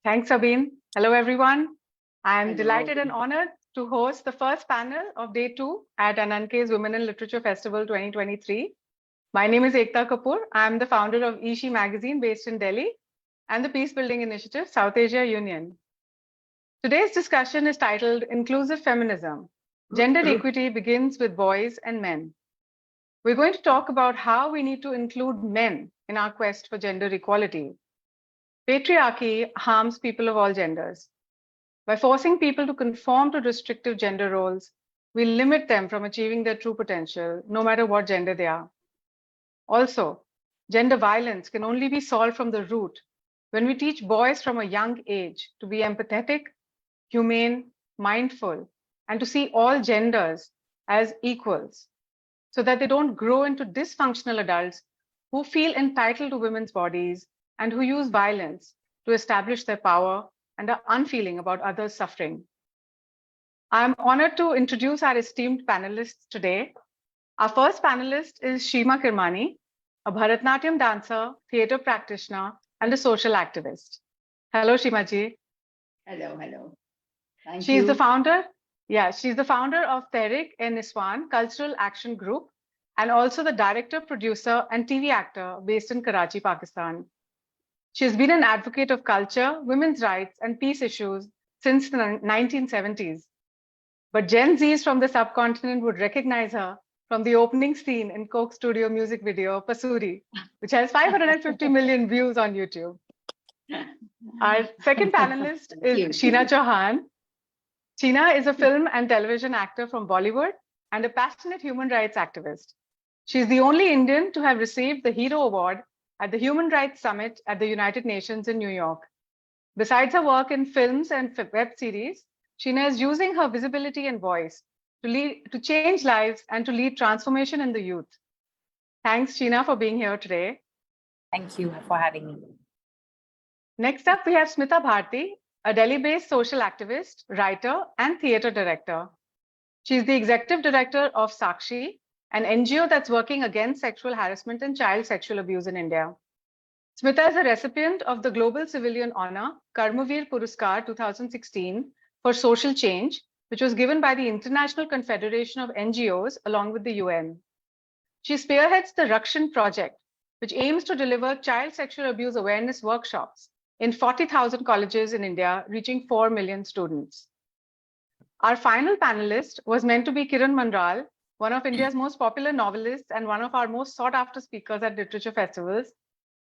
Thanks, Sabine. Hello, everyone. I'm Hello. delighted and honored to host the first panel of Day 2 at Ananke's Women in Literature Festival 2023. My name is Aekta Kapoor. I'm the founder of Ishi magazine based in Delhi and the Peace Building Initiative South Asia Union. Today's discussion is titled Inclusive Feminism. Gender equity begins with boys and men. We're going to talk about how we need to include men in our quest for gender equality. Patriarchy harms people of all genders. By forcing people to conform to restrictive gender roles, we limit them from achieving their true potential, no matter what gender they are. Also, gender violence can only be solved from the root when we teach boys from a young age to be empathetic, humane, mindful, and to see all genders as equals, so that they don't grow into dysfunctional adults who feel entitled to women's bodies and who use violence to establish their power and are unfeeling about others' suffering. I'm honored to introduce our esteemed panelists today. Our first panelist is Sheema Kermani, a Bharatanatyam dancer, theatre practitioner, and a social activist. Hello, Sheema ji. Hello. Thank She's you. the founder. Yeah, she's the founder of Tehreek-e-Niswan Cultural Action Group and also the director, producer, and TV actor based in Karachi, Pakistan. She has been an advocate of culture, women's rights, and peace issues since the 1970s. But Gen Zs from the subcontinent would recognize her from the opening scene in Coke Studio music video, Pasuri, which has 550 million views on YouTube. Our second panelist is Sheena Chohan. Sheena is a film and television actor from Bollywood and a passionate human rights activist. She is the only Indian to have received the Hero Award at the Human Rights Summit at the United Nations in New York. Besides her work in films and web series, Sheena is using her visibility and voice to change lives and to lead transformation in the youth. Thanks, Sheena, for being here today. Thank you for having me. Next up, we have Smita Bharti, a Delhi-based social activist, writer, and theatre director. She's the executive director of Sakshi, an NGO that's working against sexual harassment and child sexual abuse in India. Smita is a recipient of the Global Civilian Honor, Karmavir Puruskar 2016 for social change, which was given by the International Confederation of NGOs along with the UN. She spearheads the Rakshan Project, which aims to deliver child sexual abuse awareness workshops in 40,000 colleges in India, reaching 4 million students. Our final panelist was meant to be Kiran Mandral, one of India's most popular novelists and one of our most sought after speakers at literature festivals.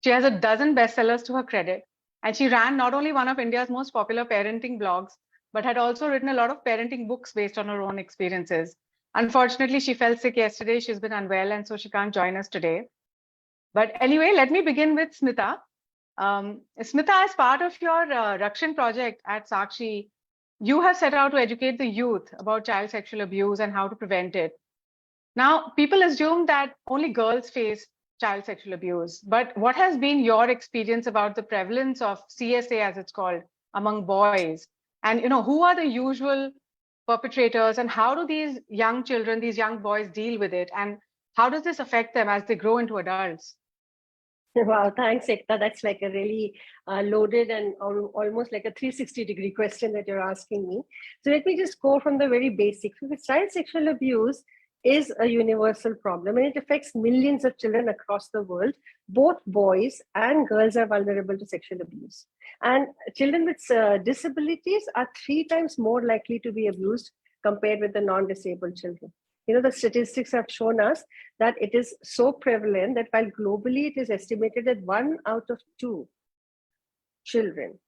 She has a dozen bestsellers to her credit, and she ran not only one of India's most popular parenting blogs, but had also written a lot of parenting books based on her own experiences. Unfortunately, she fell sick yesterday. She's been unwell, and so she can't join us today. But anyway, let me begin with Smita. Smita, as part of your Rakshan project at Sakshi, you have set out to educate the youth about child sexual abuse and how to prevent it. Now, people assume that only girls face child sexual abuse, but what has been your experience about the prevalence of CSA, as it's called, among boys? And who are the usual perpetrators, and how do these young children, these young boys deal with it? And how does this affect them as they grow into adults? Wow, thanks, Aekta. That's like a really loaded and almost like a 360-degree question that you're asking me. So let me just go from the very basics. Because child sexual abuse is a universal problem, and it affects millions of children across the world. Both boys and girls are vulnerable to sexual abuse. And children with disabilities are 3 times more likely to be abused compared with the non-disabled children. The statistics have shown us that it is so prevalent that while globally it is estimated that 1 out of 2 children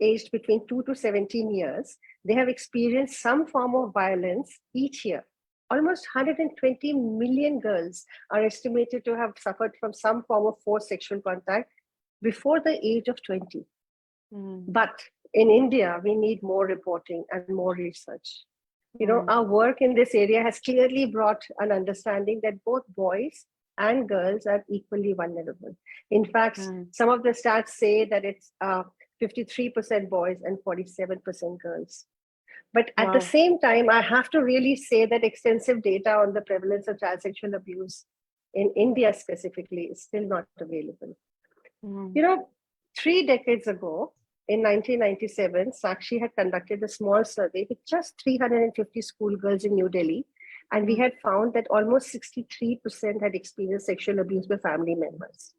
aged between 2 to 17 years, they have experienced some form of violence each year. Almost 120 million girls are estimated to have suffered from some form of forced sexual contact before the age of 20. But in India, we need more reporting and more research. Our work in this area has clearly brought an understanding that both boys and girls are equally vulnerable. In fact, some of the stats say that it's 53% boys and 47% girls. But at the same time, I have to really say that extensive data on the prevalence of child sexual abuse in India specifically is still not available. 3 decades ago, in 1997, Sakshi had conducted a small survey with just 350 schoolgirls in New Delhi. And we had found that almost 63% had experienced sexual abuse by family members.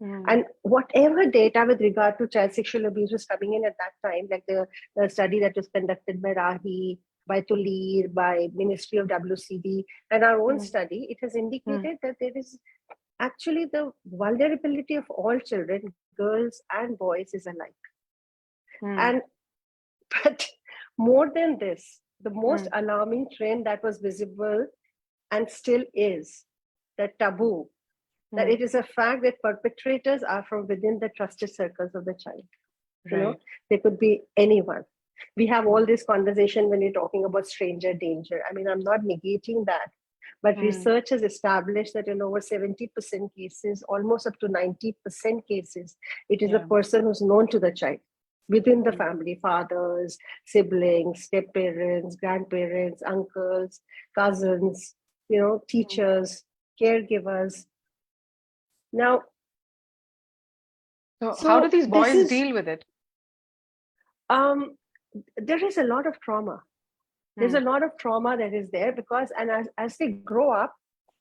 And whatever data with regard to child sexual abuse was coming in at that time, like the study that was conducted by Rahi, by Tulir, by Ministry of WCD, and our own study, it has indicated that there is actually the vulnerability of all children, girls and boys, is alike. And but more than this, the most alarming trend that was visible and still is the taboo, that it is a fact that perpetrators are from within the trusted circles of the child. You know, they could be anyone. We have all this conversation when you're talking about stranger danger. I mean, I'm not negating that, but research has established that in over 70% cases, almost up to 90% cases, it is a person who's known to the child within the family: fathers, siblings, step-parents, grandparents, uncles, cousins, you know, teachers, caregivers. Now, so how do these boys deal with it? There is a lot of trauma. There's a lot of trauma that is there because, and as they grow up,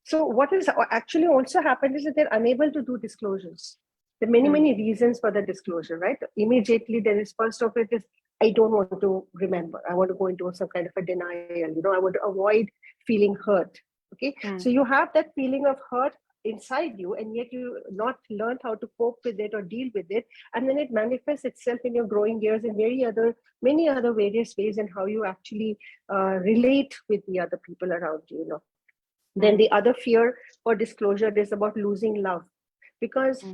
so what is actually also happened is that they're unable to do disclosures. There are many reasons for the disclosure, right? Immediately, there is first of it is, I don't want to remember. I want to go into some kind of a denial. You know, I want to avoid feeling hurt. Okay, so you have that feeling of hurt inside you, and yet you not learned how to cope with it or deal with it, and then it manifests itself in your growing years in many other various ways in how you actually relate with the other people around you. You know, then the other fear for disclosure is about losing love, because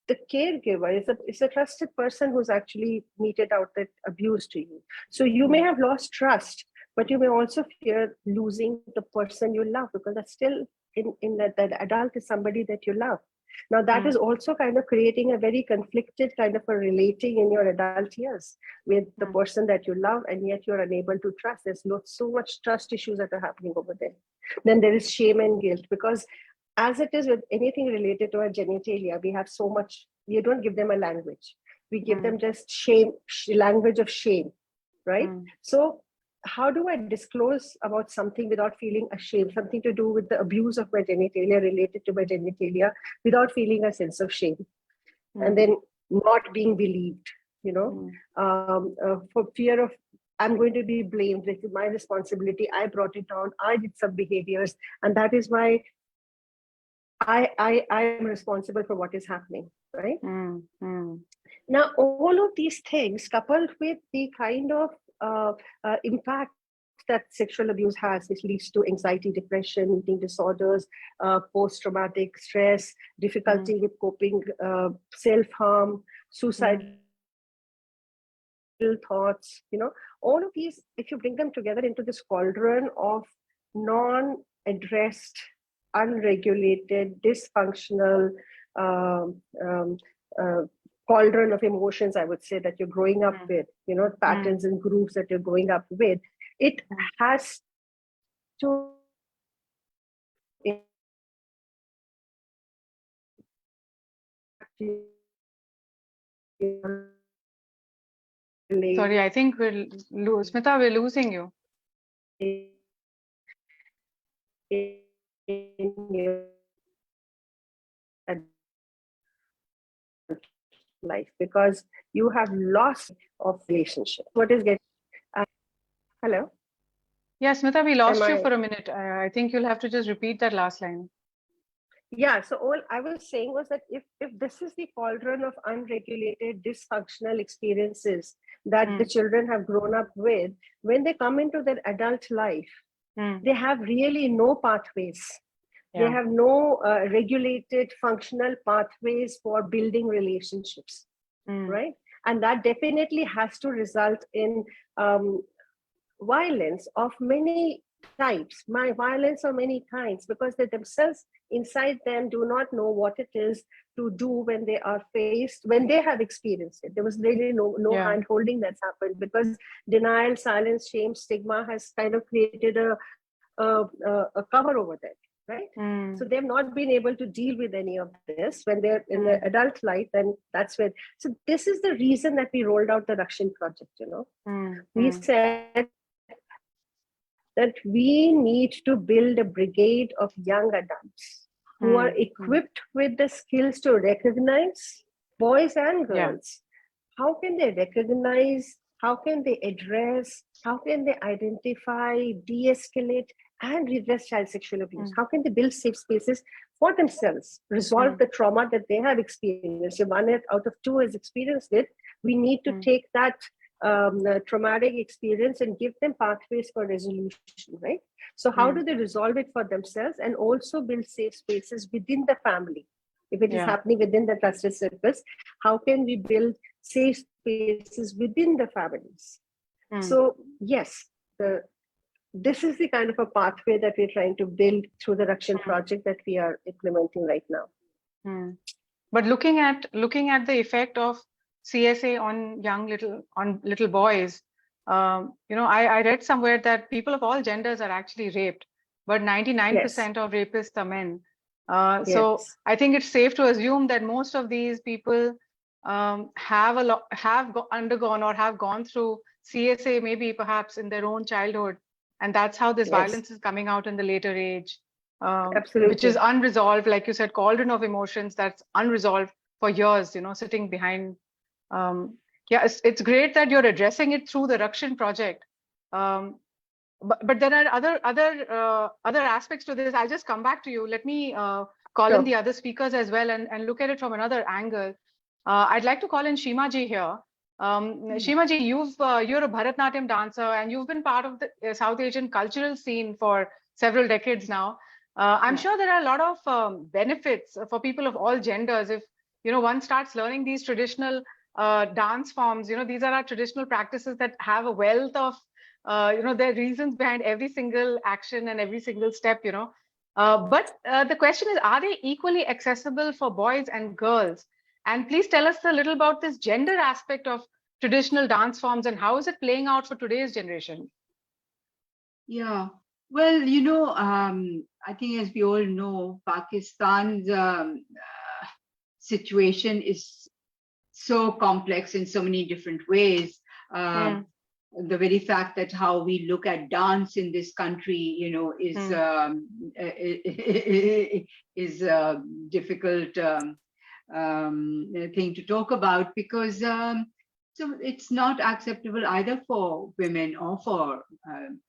the caregiver is a trusted person who's actually meted out that abuse to you. So you may have lost trust, but you may also fear losing the person you love, because that's still in that adult is somebody that you love. Now that is also kind of creating a very conflicted kind of a relating in your adult years with the person that you love, and yet you're unable to trust. There's not so much trust issues that are happening over there. Then there is shame and guilt, because as it is with anything related to our genitalia, we have so much, we don't give them a language. We give them just shame, language of shame, right? So how do I disclose about something without feeling ashamed, something to do with the abuse of my genitalia, related to my genitalia, without feeling a sense of shame? And then not being believed, you know, for fear of, I'm going to be blamed, it's my responsibility, I brought it on, I did some behaviors, and that is why I am responsible for what is happening, right? Now, all of these things, coupled with the kind of impact that sexual abuse has, which leads to anxiety, depression, eating disorders, post-traumatic stress, difficulty with coping, self-harm, suicidal thoughts, you know, all of these, if you bring them together into this cauldron of non-addressed, unregulated, dysfunctional cauldron of emotions, I would say, that you're growing up with, you know, patterns and grooves that you're growing up with, it has to Sorry, I think Smita, we're losing you. Life, because you have lost of relationship. What is getting hello? Yeah, Smita, we lost you for a minute. I think you'll have to just repeat that last line. Yeah, so all I was saying was that if this is the cauldron of unregulated, dysfunctional experiences that the children have grown up with, when they come into their adult life, they have really no pathways. They have no regulated, functional pathways for building relationships, right? And that definitely has to result in violence of many types, violence of many kinds, because they themselves inside them do not know what it is to do when they are faced, when they have experienced it. There was really no hand holding that's happened, because denial, silence, shame, stigma has kind of created a cover over that. right? Mm. So they've not been able to deal with any of this when they're in the adult life, and that's when. So this is the reason that we rolled out the Rakshan project. We said that we need to build a brigade of young adults who are equipped with the skills to recognize boys and girls. How can they recognize? How can they address? How can they identify, de-escalate, and redress child sexual abuse? How can they build safe spaces for themselves, resolve the trauma that they have experienced? If 1 out of 2 has experienced it, we need to take that traumatic experience and give them pathways for resolution, right? So how do they resolve it for themselves and also build safe spaces within the family? If it is happening within the trusted circles, how can we build safe spaces within the families? So yes, this is the kind of a pathway that we're trying to build through the Rakshan project that we are implementing right now. But looking at the effect of CSA on little boys, I read somewhere that people of all genders are actually raped, but 99% of rapists are men. So I think it's safe to assume that most of these people have undergone or have gone through CSA, maybe perhaps in their own childhood, and that's how this violence is coming out in the later age. Absolutely. Which is unresolved, like you said, cauldron of emotions that's unresolved for years, sitting behind. It's great that you're addressing it through the Rakshan project. But there are other aspects to this. I'll just come back to you. Let me call in the other speakers as well and look at it from another angle. I'd like to call in Sheema ji here. Sheema ji, you're a Bharatnatyam dancer and you've been part of the South Asian cultural scene for several decades now. I'm sure there are a lot of benefits for people of all genders if one starts learning these traditional dance forms. These are our traditional practices that have a wealth of there are reasons behind every single action and every single step. But the question is, are they equally accessible for boys and girls? And please tell us a little about this gender aspect of traditional dance forms and how is it playing out for today's generation? Yeah. Well, I think as we all know, Pakistan's situation is so complex in so many different ways. The very fact that how we look at dance in this country, is a difficult thing to talk about because so it's not acceptable either for women or for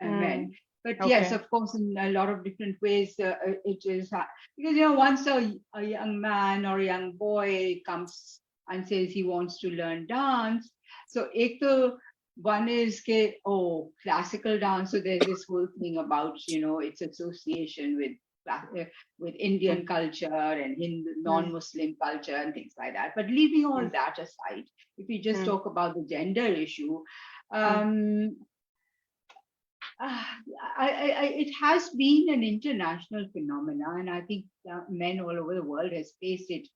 men. But yes, of course, in a lot of different ways, it is because once a young man or a young boy comes and says he wants to learn dance, so one is classical dance. So there's this whole thing about its association with Indian culture and non-Muslim culture and things like that. But leaving all that aside, if we just talk about the gender issue. It has been an international phenomenon, and I think men all over the world has faced it,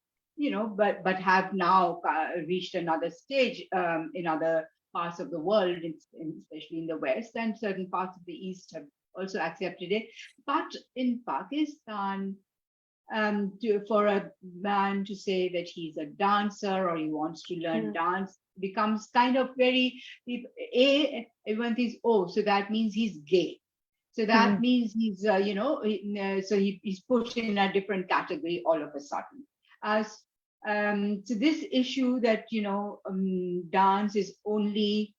but have now reached another stage in other parts of the world, especially in the West, and certain parts of the East have also accepted it. But in Pakistan, for a man to say that he's a dancer or he wants to learn dance becomes kind of very, everyone thinks, so that means he's gay. So that means he's, so he's pushed in a different category all of a sudden. So this issue that, dance is only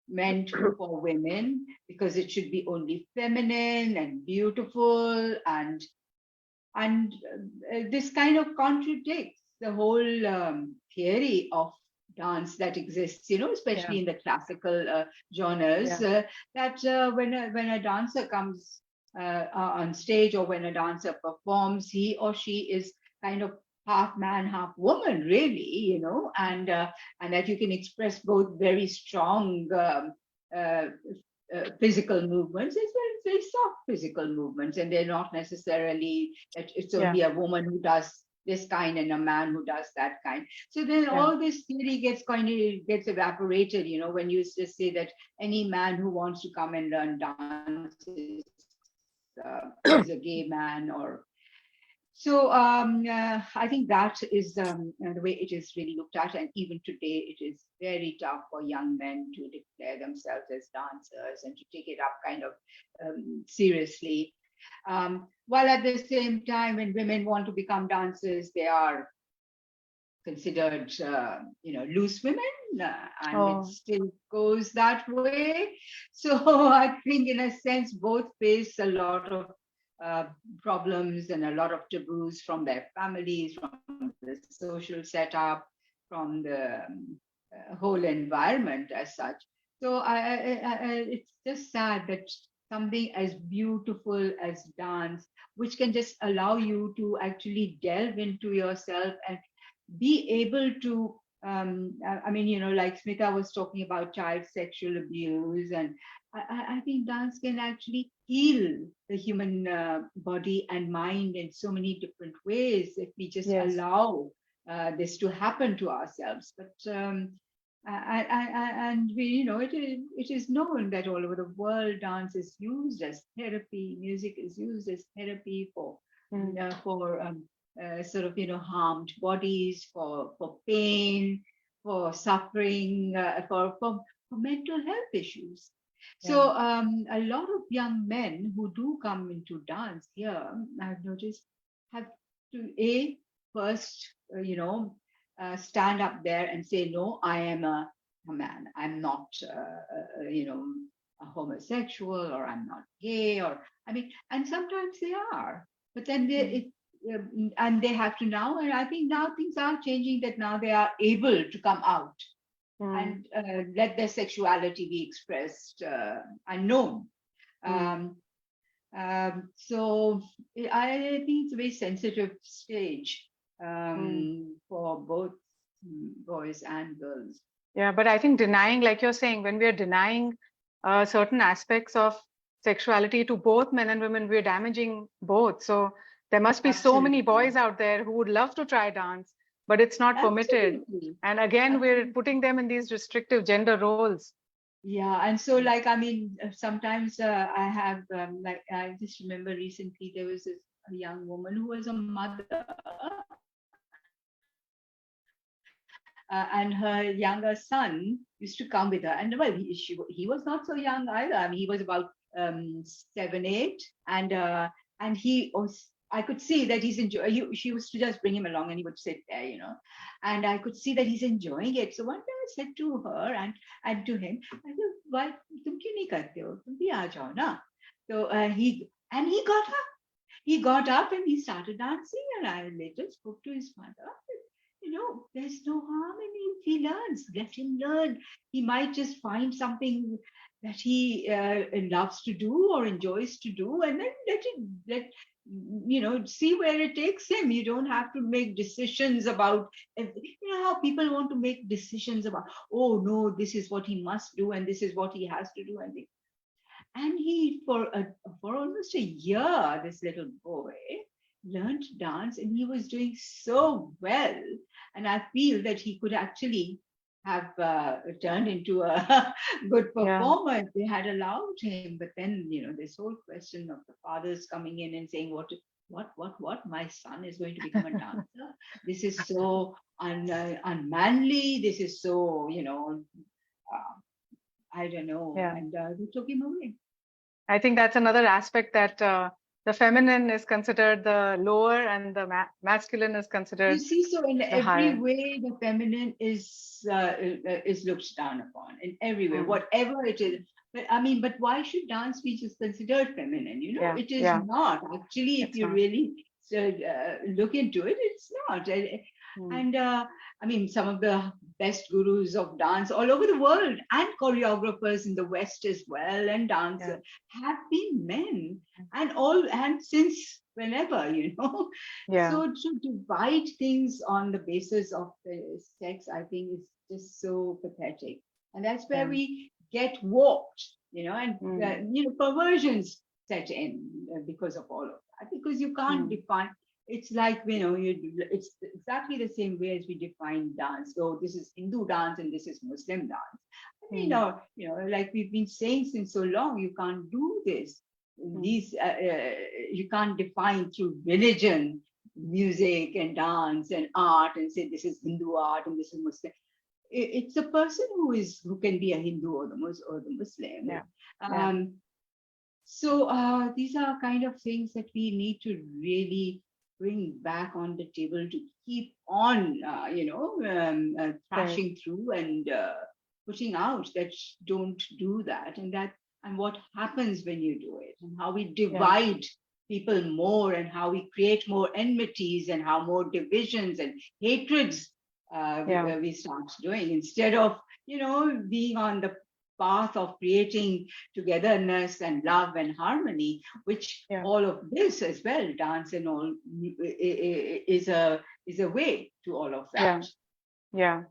meant for women because it should be only feminine and beautiful and this kind of contradicts the whole theory of dance that exists, especially in the classical genres, that when a dancer comes on stage or when a dancer performs, he or she is kind of half man, half woman, really, and that you can express both very strong physical movements as well as very soft physical movements, and they're not necessarily that it's only a woman who does this kind and a man who does that kind. So then all this theory gets evaporated, when you just say that any man who wants to come and learn dance is as a gay man or. So I think that is the way it is really looked at. And even today, it is very tough for young men to declare themselves as dancers and to take it up kind of seriously. While at the same time, when women want to become dancers, they are considered, loose women, and it still goes that way. So I think, in a sense, both face a lot of problems and a lot of taboos from their families, from the social setup, from the whole environment as such. So it's just sad that something as beautiful as dance, which can just allow you to actually delve into yourself and be able to, like Smita was talking about child sexual abuse, and I think dance can actually heal the human body and mind in so many different ways if we just allow this to happen to ourselves. But and we, it is known that all over the world, dance is used as therapy. Music is used as therapy for sort of harmed bodies, for pain, for suffering, for mental health issues. So a lot of young men who do come into dance here, I've noticed, have to first stand up there and say, no, I am a man. I'm not a homosexual, or I'm not gay, or and sometimes they are, but then and they have to now, and I think now things are changing, that now they are able to come out and let their sexuality be expressed and known. So I think it's a very sensitive stage for both boys and girls. Yeah, but I think denying, like you're saying, when we are denying certain aspects of sexuality to both men and women, we're damaging both. So there must be so many boys out there who would love to try dance, but it's not permitted. And again, we're putting them in these restrictive gender roles. Yeah, and so sometimes I have I just remember recently there was a young woman who was a mother, and her younger son used to come with her, and well, he was not so young either. He was about 7, 8, and he was. I could see that he's enjoying. She used to just bring him along, and he would sit there, and I could see that he's enjoying it. So one day I said to her and to him, I said, "Why tum kyun nahi karte ho? Tum bhi aa jao na." So he got up. He got up and he started dancing, and I later spoke to his mother. There's no harm in him if he learns. Let him learn. He might just find something that he loves to do or enjoys to do, and then see where it takes him. You don't have to make decisions about, how people want to make decisions about, oh no, this is what he must do and this is what he has to do. And he, for almost a year, this little boy learned to dance, and he was doing so well. And I feel that he could actually have turned into a good performer if they had allowed him. But then, this whole question of the fathers coming in and saying, what? My son is going to become a dancer? This is so unmanly. This is so, I don't know. Yeah. And they took him away. I think that's another aspect, that the feminine is considered the lower and the masculine is considered. You see, so in every higher. way, the feminine is looked down upon in every way, whatever it is. But why should dance be just considered feminine? It is not actually. If you really look into it, it's not. And some of the best gurus of dance all over the world, and choreographers in the West as well, and dancers have been men, and since whenever, So to divide things on the basis of the sex, I think is just so pathetic, and that's where we get warped, and perversions set in because of all of that, because you can't define. It's like, it's exactly the same way as we define dance. So this is Hindu dance and this is Muslim dance. Like we've been saying since so long, you can't do this. these you can't define through religion, music and dance and art, and say this is Hindu art and this is Muslim. It's a person who can be a Hindu or the Muslim. Yeah. So these are kind of things that we need to really bring back on the table to keep on, thrashing through and pushing out that don't do that, and what happens when you do it, and how we divide people more, and how we create more enmities, and how more divisions and hatreds we start doing, instead of being on the path of creating togetherness and love and harmony, which all of this as well, dance and all, is a way to all of that. Yeah.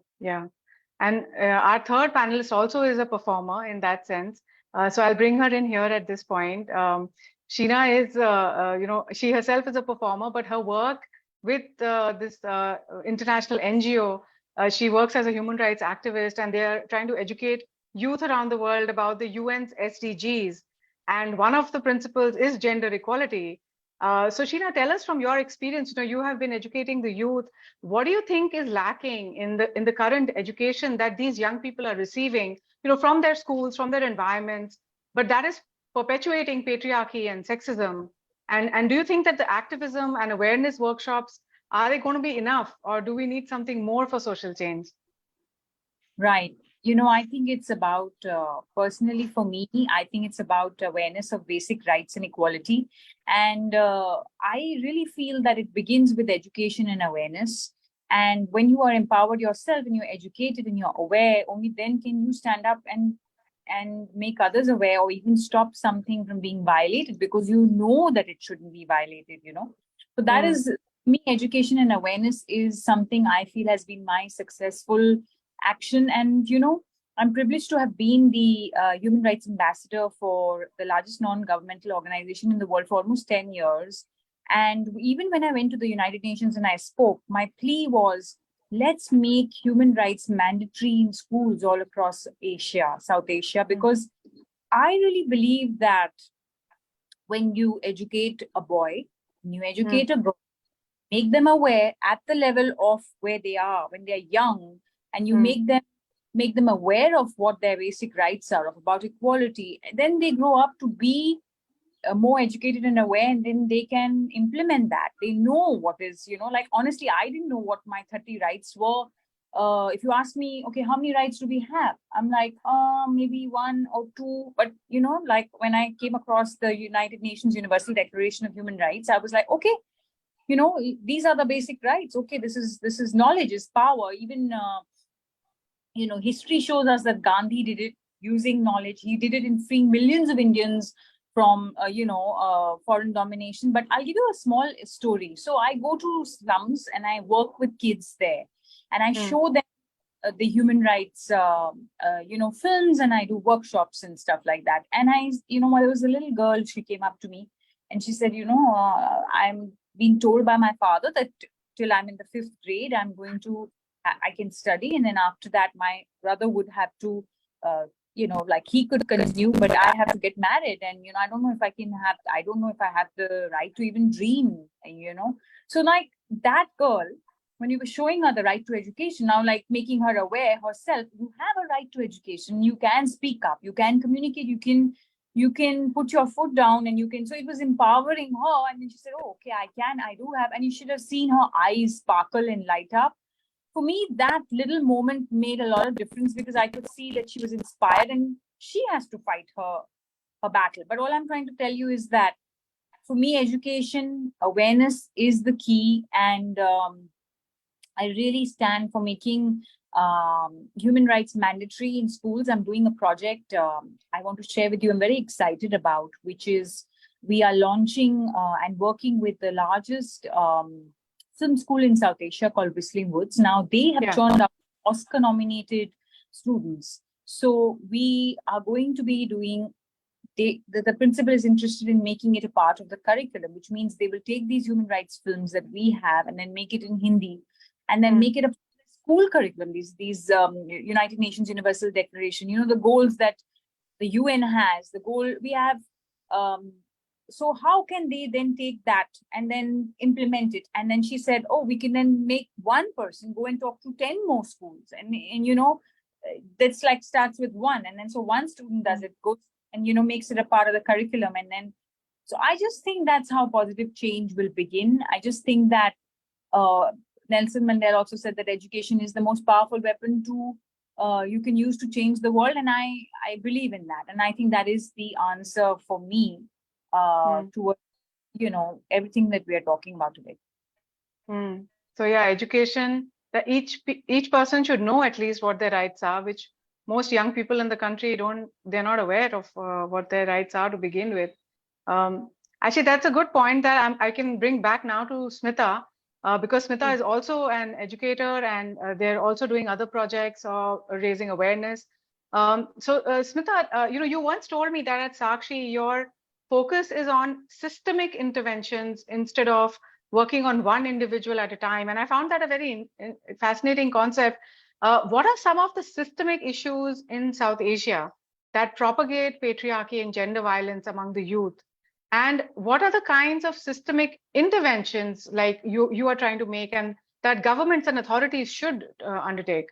And our third panelist also is a performer in that sense. So I'll bring her in here at this point. Sheena is, she herself is a performer, but her work with this international NGO, she works as a human rights activist, and they are trying to educate youth around the world about the UN's SDGs. And one of the principles is gender equality. So Sheena, tell us from your experience, you have been educating the youth. What do you think is lacking in the current education that these young people are receiving, from their schools, from their environments, but that is perpetuating patriarchy and sexism? And do you think that the activism and awareness workshops, are they going to be enough, or do we need something more for social change? Right. I think it's about, personally for me, I think it's about awareness of basic rights and equality. And I really feel that it begins with education and awareness. And when you are empowered yourself and you're educated and you're aware, only then can you stand up and make others aware, or even stop something from being violated, because you know that it shouldn't be violated, So that is, me, education and awareness is something I feel has been my successful action. And I'm privileged to have been the human rights ambassador for the largest non-governmental organization in the world for almost 10 years. And even when I went to the United Nations and I spoke, my plea was, let's make human rights mandatory in schools all across Asia, South Asia, because I really believe that when you educate a boy, when you educate a girl, make them aware at the level of where they are when they're young, and you make them aware of what their basic rights are, about equality, then they grow up to be more educated and aware, and then they can implement that. They know what is, like, honestly, I didn't know what my 30 rights were. If you ask me, okay, how many rights do we have? I'm like, maybe 1 or 2. But, like when I came across the United Nations Universal Declaration of Human Rights, I was like, okay, these are the basic rights. Okay, this is knowledge is power. Even, history shows us that Gandhi did it using knowledge. He did it in freeing millions of Indians from, foreign domination. But I'll give you a small story. So I go to slums and I work with kids there, and I show them the human rights, films, and I do workshops and stuff like that. And there was a little girl, she came up to me and she said, I'm being told by my father that till I'm in the 5th grade, I can study. And then after that, my brother would have to, he could continue, but I have to get married. And, I don't know if I have the right to even dream, So like that girl, when you were showing her the right to education, now like making her aware herself, you have a right to education. You can speak up, you can communicate, you can put your foot down, and so it was empowering her. And then she said, oh, okay, I do have, and you should have seen her eyes sparkle and light up. For me, that little moment made a lot of difference, because I could see that she was inspired and she has to fight her battle. But all I'm trying to tell you is that for me, education, awareness is the key. And I really stand for making human rights mandatory in schools. I'm doing a project I want to share with you. I'm very excited about, which is we are launching and working with the largest film school in South Asia called Whistling Woods. Now they have turned out Oscar-nominated students. So we are going to be doing, the principal is interested in making it a part of the curriculum, which means they will take these human rights films that we have and then make it in Hindi, and then make it a school curriculum. These United Nations Universal Declaration, the goals that the UN has, the goal we have so how can they then take that and then implement it? And then she said, oh, we can then make one person go and talk to 10 more schools. And you know, that's like starts with one. And then so one student does it, goes and, you know, makes it a part of the curriculum. And then, so I just think that's how positive change will begin. I just think that Nelson Mandela also said that education is the most powerful weapon to you can use to change the world. And I believe in that. And I think that is the answer for me towards, you know, everything that we are talking about today. So yeah, education, that each person should know at least what their rights are, which most young people in the country they're not aware of what their rights are to begin with. Actually, that's a good point that I can bring back now to Smita, because Smita is also an educator, and they're also doing other projects or raising awareness. So Smita, you know, you once told me that at Sakshi, your focus is on systemic interventions instead of working on one individual at a time. And I found that a very fascinating concept. What are some of the systemic issues in South Asia that propagate patriarchy and gender violence among the youth? And what are the kinds of systemic interventions like you are trying to make and that governments and authorities should undertake?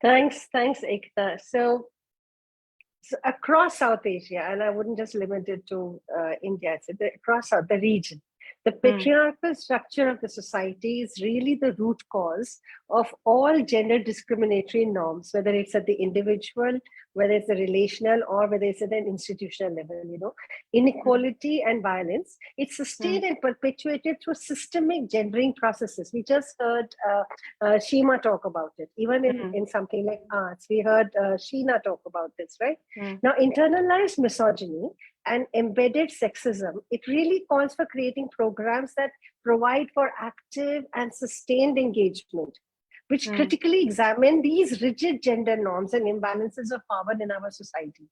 Thanks, Aekta. So across South Asia, and I wouldn't just limit it to India, so across the region, the patriarchal structure of the society is really the root cause of all gender discriminatory norms, whether it's at the individual, whether it's the relational, or whether it's at an institutional level. You know, inequality and violence, it's sustained and perpetuated through systemic gendering processes. We just heard Sheema talk about it. Even in something like arts, we heard Sheena talk about this, right? Now, internalized misogyny and embedded sexism, it really calls for creating programs that provide for active and sustained engagement, which critically examine these rigid gender norms and imbalances of power in our society.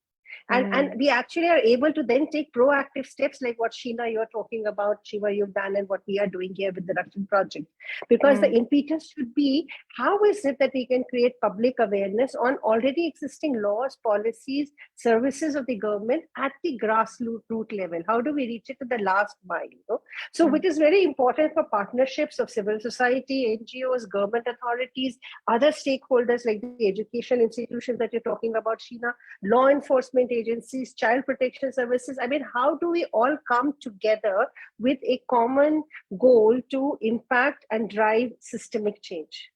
And we actually are able to then take proactive steps like what Sheena, you're talking about, Shiva, you've done, and what we are doing here with the Russian project. Because the impetus should be, how is it that we can create public awareness on already existing laws, policies, services of the government at the grassroots level? How do we reach it to the last mile? You know? So which is very important for partnerships of civil society, NGOs, government authorities, other stakeholders like the education institutions that you're talking about, Sheena, law enforcement agencies, child protection services. I mean, how do we all come together with a common goal to impact and drive systemic change?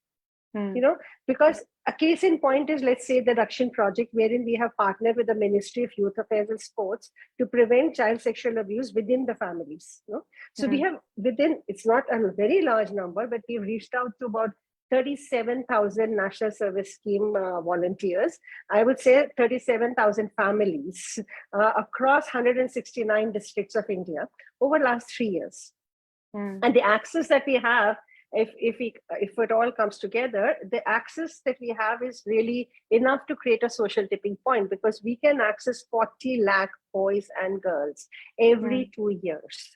You know, because a case in point is, let's say, the Russian project, wherein we have partnered with the Ministry of Youth Affairs and Sports to prevent child sexual abuse within the families. You know? So we have it's not a very large number, but we've reached out to about 37,000 National Service Scheme volunteers. I would say 37,000 families across 169 districts of India over the last 3 years. And the access that we have, if it all comes together, the access that we have is really enough to create a social tipping point, because we can access 40 lakh boys and girls every 2 years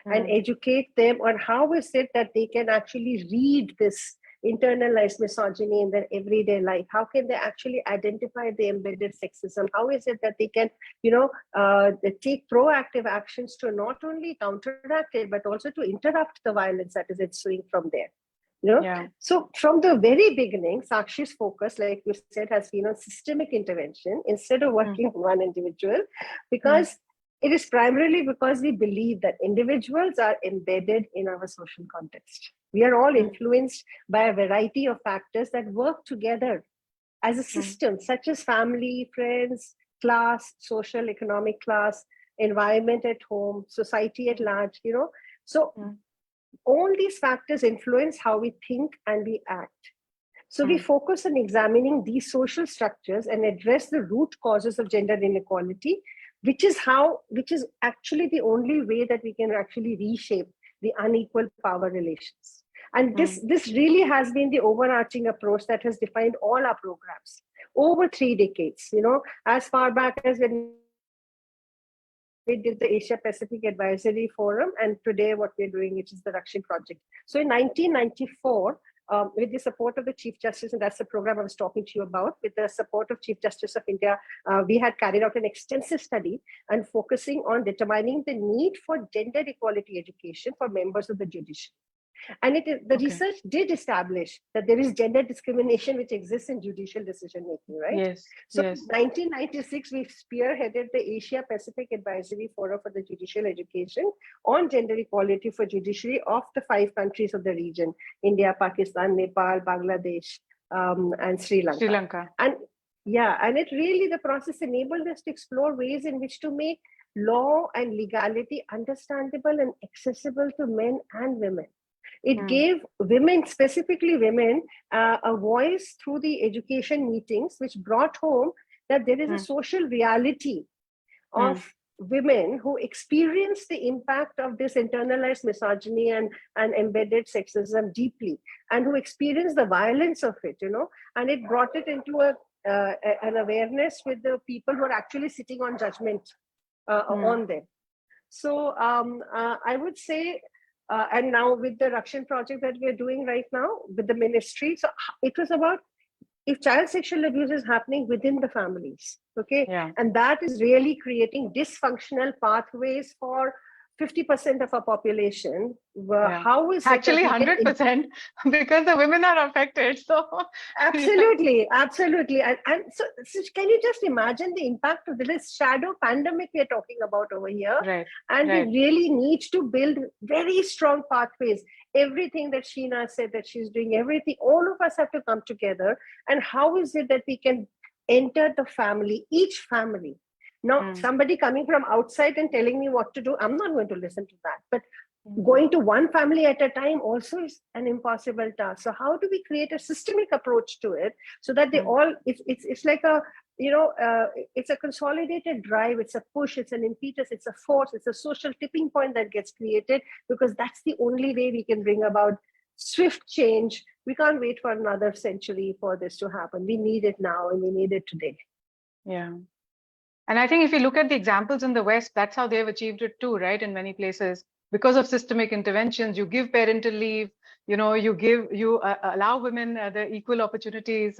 and educate them on how is it that they can actually read this internalized misogyny in their everyday life. How can they actually identify the embedded sexism? How is it that they can, you know, take proactive actions to not only counteract it, but also to interrupt the violence that is ensuing from there? You know? So from the very beginning, Sakshi's focus, like you said, has been on systemic intervention instead of working on one individual, because it is primarily because we believe that individuals are embedded in our social context. We are all influenced by a variety of factors that work together as a system, such as family, friends, class, social, economic class, environment at home, society at large, you know. So all these factors influence how we think and we act. So we focus on examining these social structures and address the root causes of gender inequality, which is actually the only way that we can actually reshape the unequal power relations. And this really has been the overarching approach that has defined all our programs over 3 decades, you know, as far back as when we did the Asia Pacific Advisory Forum, and today what we're doing, which is the Russian project. So in 1994, with the support of the Chief Justice, and that's the program I was talking to you about, with the support of Chief Justice of India, we had carried out an extensive study and focusing on determining the need for gender equality education for members of the judiciary. And the research did establish that there is gender discrimination which exists in judicial decision making, right? Yes. So yes. in 1996, we spearheaded the Asia Pacific Advisory Forum for the Judicial Education on gender equality for judiciary of the 5 countries of the region: India, Pakistan, Nepal, Bangladesh, and Sri Lanka. Sri Lanka. And it really, the process enabled us to explore ways in which to make law and legality understandable and accessible to men and women. It gave women, specifically women, a voice through the education meetings, which brought home that there is a social reality of women who experience the impact of this internalized misogyny and embedded sexism deeply, and who experience the violence of it, and it brought it into an awareness with the people who are actually sitting on judgment on them. So I would say, and now with the Rakshan project that we're doing right now with the ministry, so it was about if child sexual abuse is happening within the families, okay? Yeah. And that is really creating dysfunctional pathways for 50% of our population. How is actually 100% because the women are affected? So absolutely. And so can you just imagine the impact of this shadow pandemic we're talking about over here? Right. And we really need to build very strong pathways. Everything that Sheena said that she's doing, everything, all of us have to come together. And how is it that we can enter the family, each family? Now, somebody coming from outside and telling me what to do, I'm not going to listen to that. But going to one family at a time also is an impossible task. So how do we create a systemic approach to it so that they all, it's like a, it's a consolidated drive, it's a push, it's an impetus, it's a force, it's a social tipping point that gets created, because that's the only way we can bring about swift change. We can't wait for another century for this to happen. We need it now, and we need it today. Yeah. And I think if you look at the examples in the West, that's how they've achieved it too, right? In many places, because of systemic interventions, you give parental leave, you allow women the equal opportunities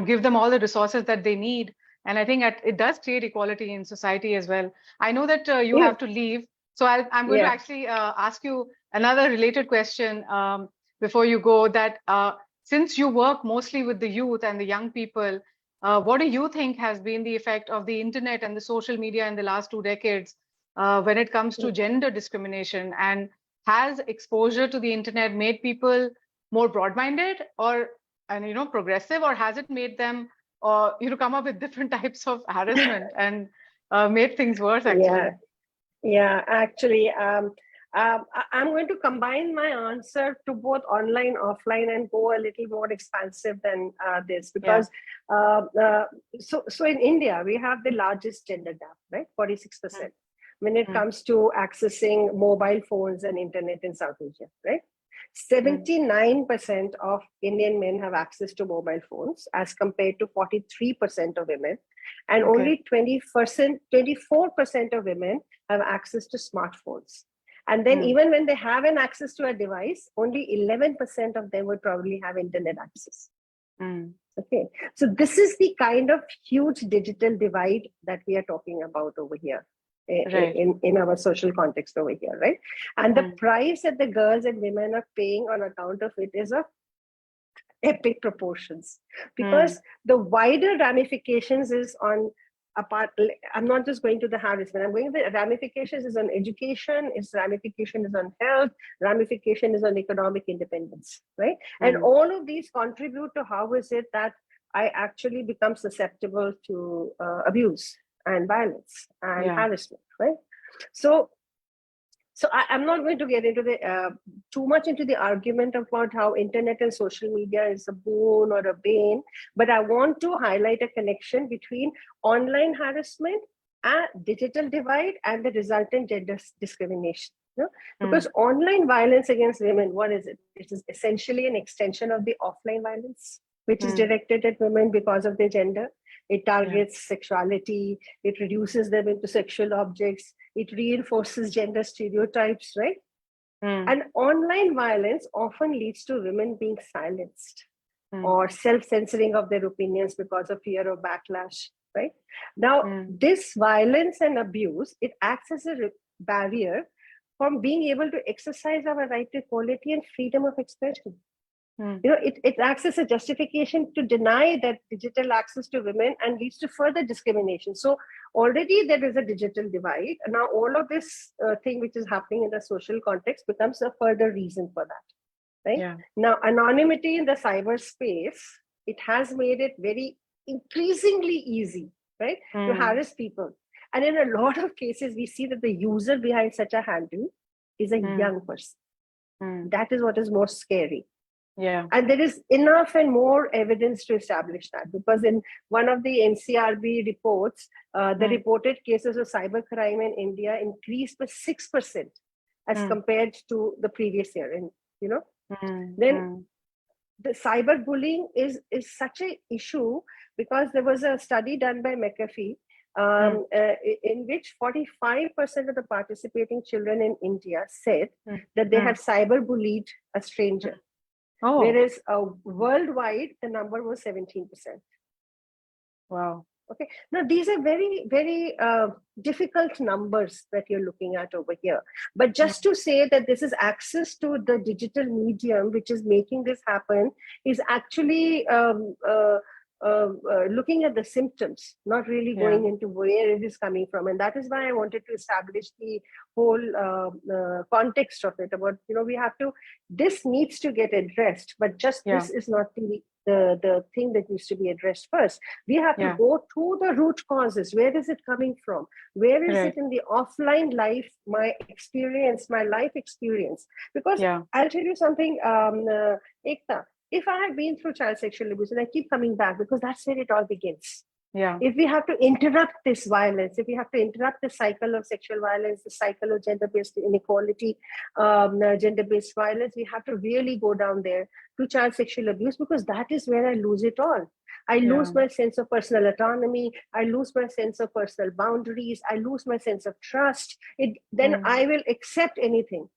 give them all the resources that they need. And I think it does create equality in society as well. I know that you have to leave. So I'm going to actually ask you another related question before you go, that since you work mostly with the youth and the young people, what do you think has been the effect of the internet and the social media in the last 2 decades when it comes to gender discrimination? And has exposure to the internet made people more broad-minded or progressive, or has it made them come up with different types of harassment and made things worse, actually? Actually, I'm going to combine my answer to both online, offline, and go a little more expansive than this, because so in India, we have the largest gender gap, right? 46% when it comes to accessing mobile phones and internet in South Asia, right? 79% of Indian men have access to mobile phones as compared to 43% of women. And only 24% of women have access to smartphones. And then even when they have an access to a device, only 11% of them would probably have internet access. Okay, so this is the kind of huge digital divide that we are talking about over here. In our social context over here, right? And the price that the girls and women are paying on account of it is of epic proportions, because the wider ramifications is on I'm not just going to the harassment, I'm going to the ramifications is on education, its ramification is on health, ramification is on economic independence, right? And all of these contribute to how is it that I actually become susceptible to abuse and violence and harassment, right? So I'm not going to get into the too much into the argument about how internet and social media is a boon or a bane, but I want to highlight a connection between online harassment and digital divide and the resultant gender discrimination. Because online violence against women, what is it? It is essentially an extension of the offline violence, which is directed at women because of their gender. It targets sexuality, it reduces them into sexual objects, it reinforces gender stereotypes, right? And online violence often leads to women being silenced or self-censoring of their opinions because of fear of backlash, right? Now, this violence and abuse, it acts as a barrier from being able to exercise our right to equality and freedom of expression. It acts as a justification to deny that digital access to women and leads to further discrimination. So already there is a digital divide. And now all of this thing which is happening in the social context becomes a further reason for that, right? Yeah. Now, anonymity in the cyberspace, it has made it very increasingly easy, right, to harass people. And in a lot of cases, we see that the user behind such a handle is a young person. That is what is most scary. Yeah. And there is enough and more evidence to establish that, because in one of the NCRB reports, the reported cases of cybercrime in India increased by 6% as compared to the previous year. And then the cyberbullying is such an issue because there was a study done by McAfee in which 45% of the participating children in India said that they had cyberbullied a stranger. Whereas worldwide, the number was 17%. Wow. Okay. Now, these are very, very difficult numbers that you're looking at over here. But just to say that this is access to the digital medium, which is making this happen, is actually looking at the symptoms, not really going into where it is coming from. And that is why I wanted to establish the whole context of it about, we have to, this needs to get addressed, but just this is not the thing that needs to be addressed first. We have to go to the root causes. Where is it coming from? Where is it in the offline life, my experience, my life experience? Because I'll tell you something, Aekta, if I have been through child sexual abuse, and I keep coming back because that's where it all begins. If we have to interrupt this violence, if we have to interrupt the cycle of sexual violence, the cycle of gender-based inequality, gender-based violence, we have to really go down there to child sexual abuse, because that is where I lose it all. I lose my sense of personal autonomy. I lose my sense of personal boundaries. I lose my sense of trust. Then I will accept anything.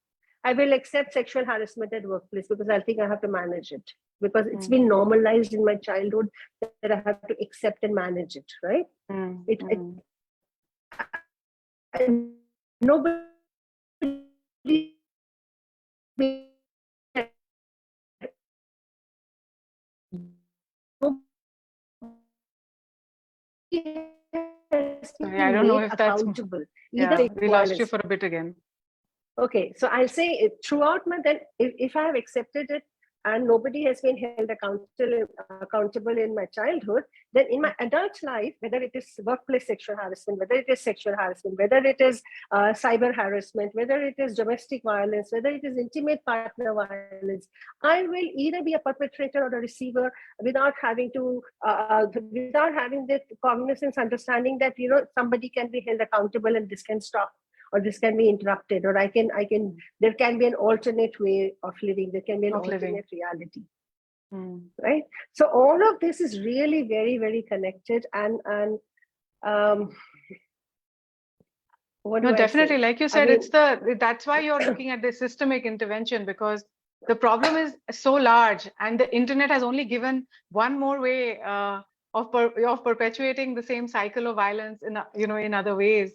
I will accept sexual harassment at workplace because I think I have to manage it, because it's been normalized in my childhood that I have to accept and manage it, right? Nobody Sorry, I don't know if that's accountable. We lost you for a bit again. Okay, so I'll say throughout my, then if I have accepted it and nobody has been held accountable in my childhood, then in my adult life, whether it is workplace sexual harassment, whether it is sexual harassment, whether it is cyber harassment, whether it is domestic violence, whether it is intimate partner violence, I will either be a perpetrator or a receiver without having to, without having the cognizance, understanding that, somebody can be held accountable and this can stop, or this can be interrupted, or there can be an alternate way of living. There can be an alternate reality, right? So all of this is really very, very connected. And definitely, like you said, that's why you're looking at this systemic intervention, because the problem is so large, and the internet has only given one more way of perpetuating the same cycle of violence in other ways.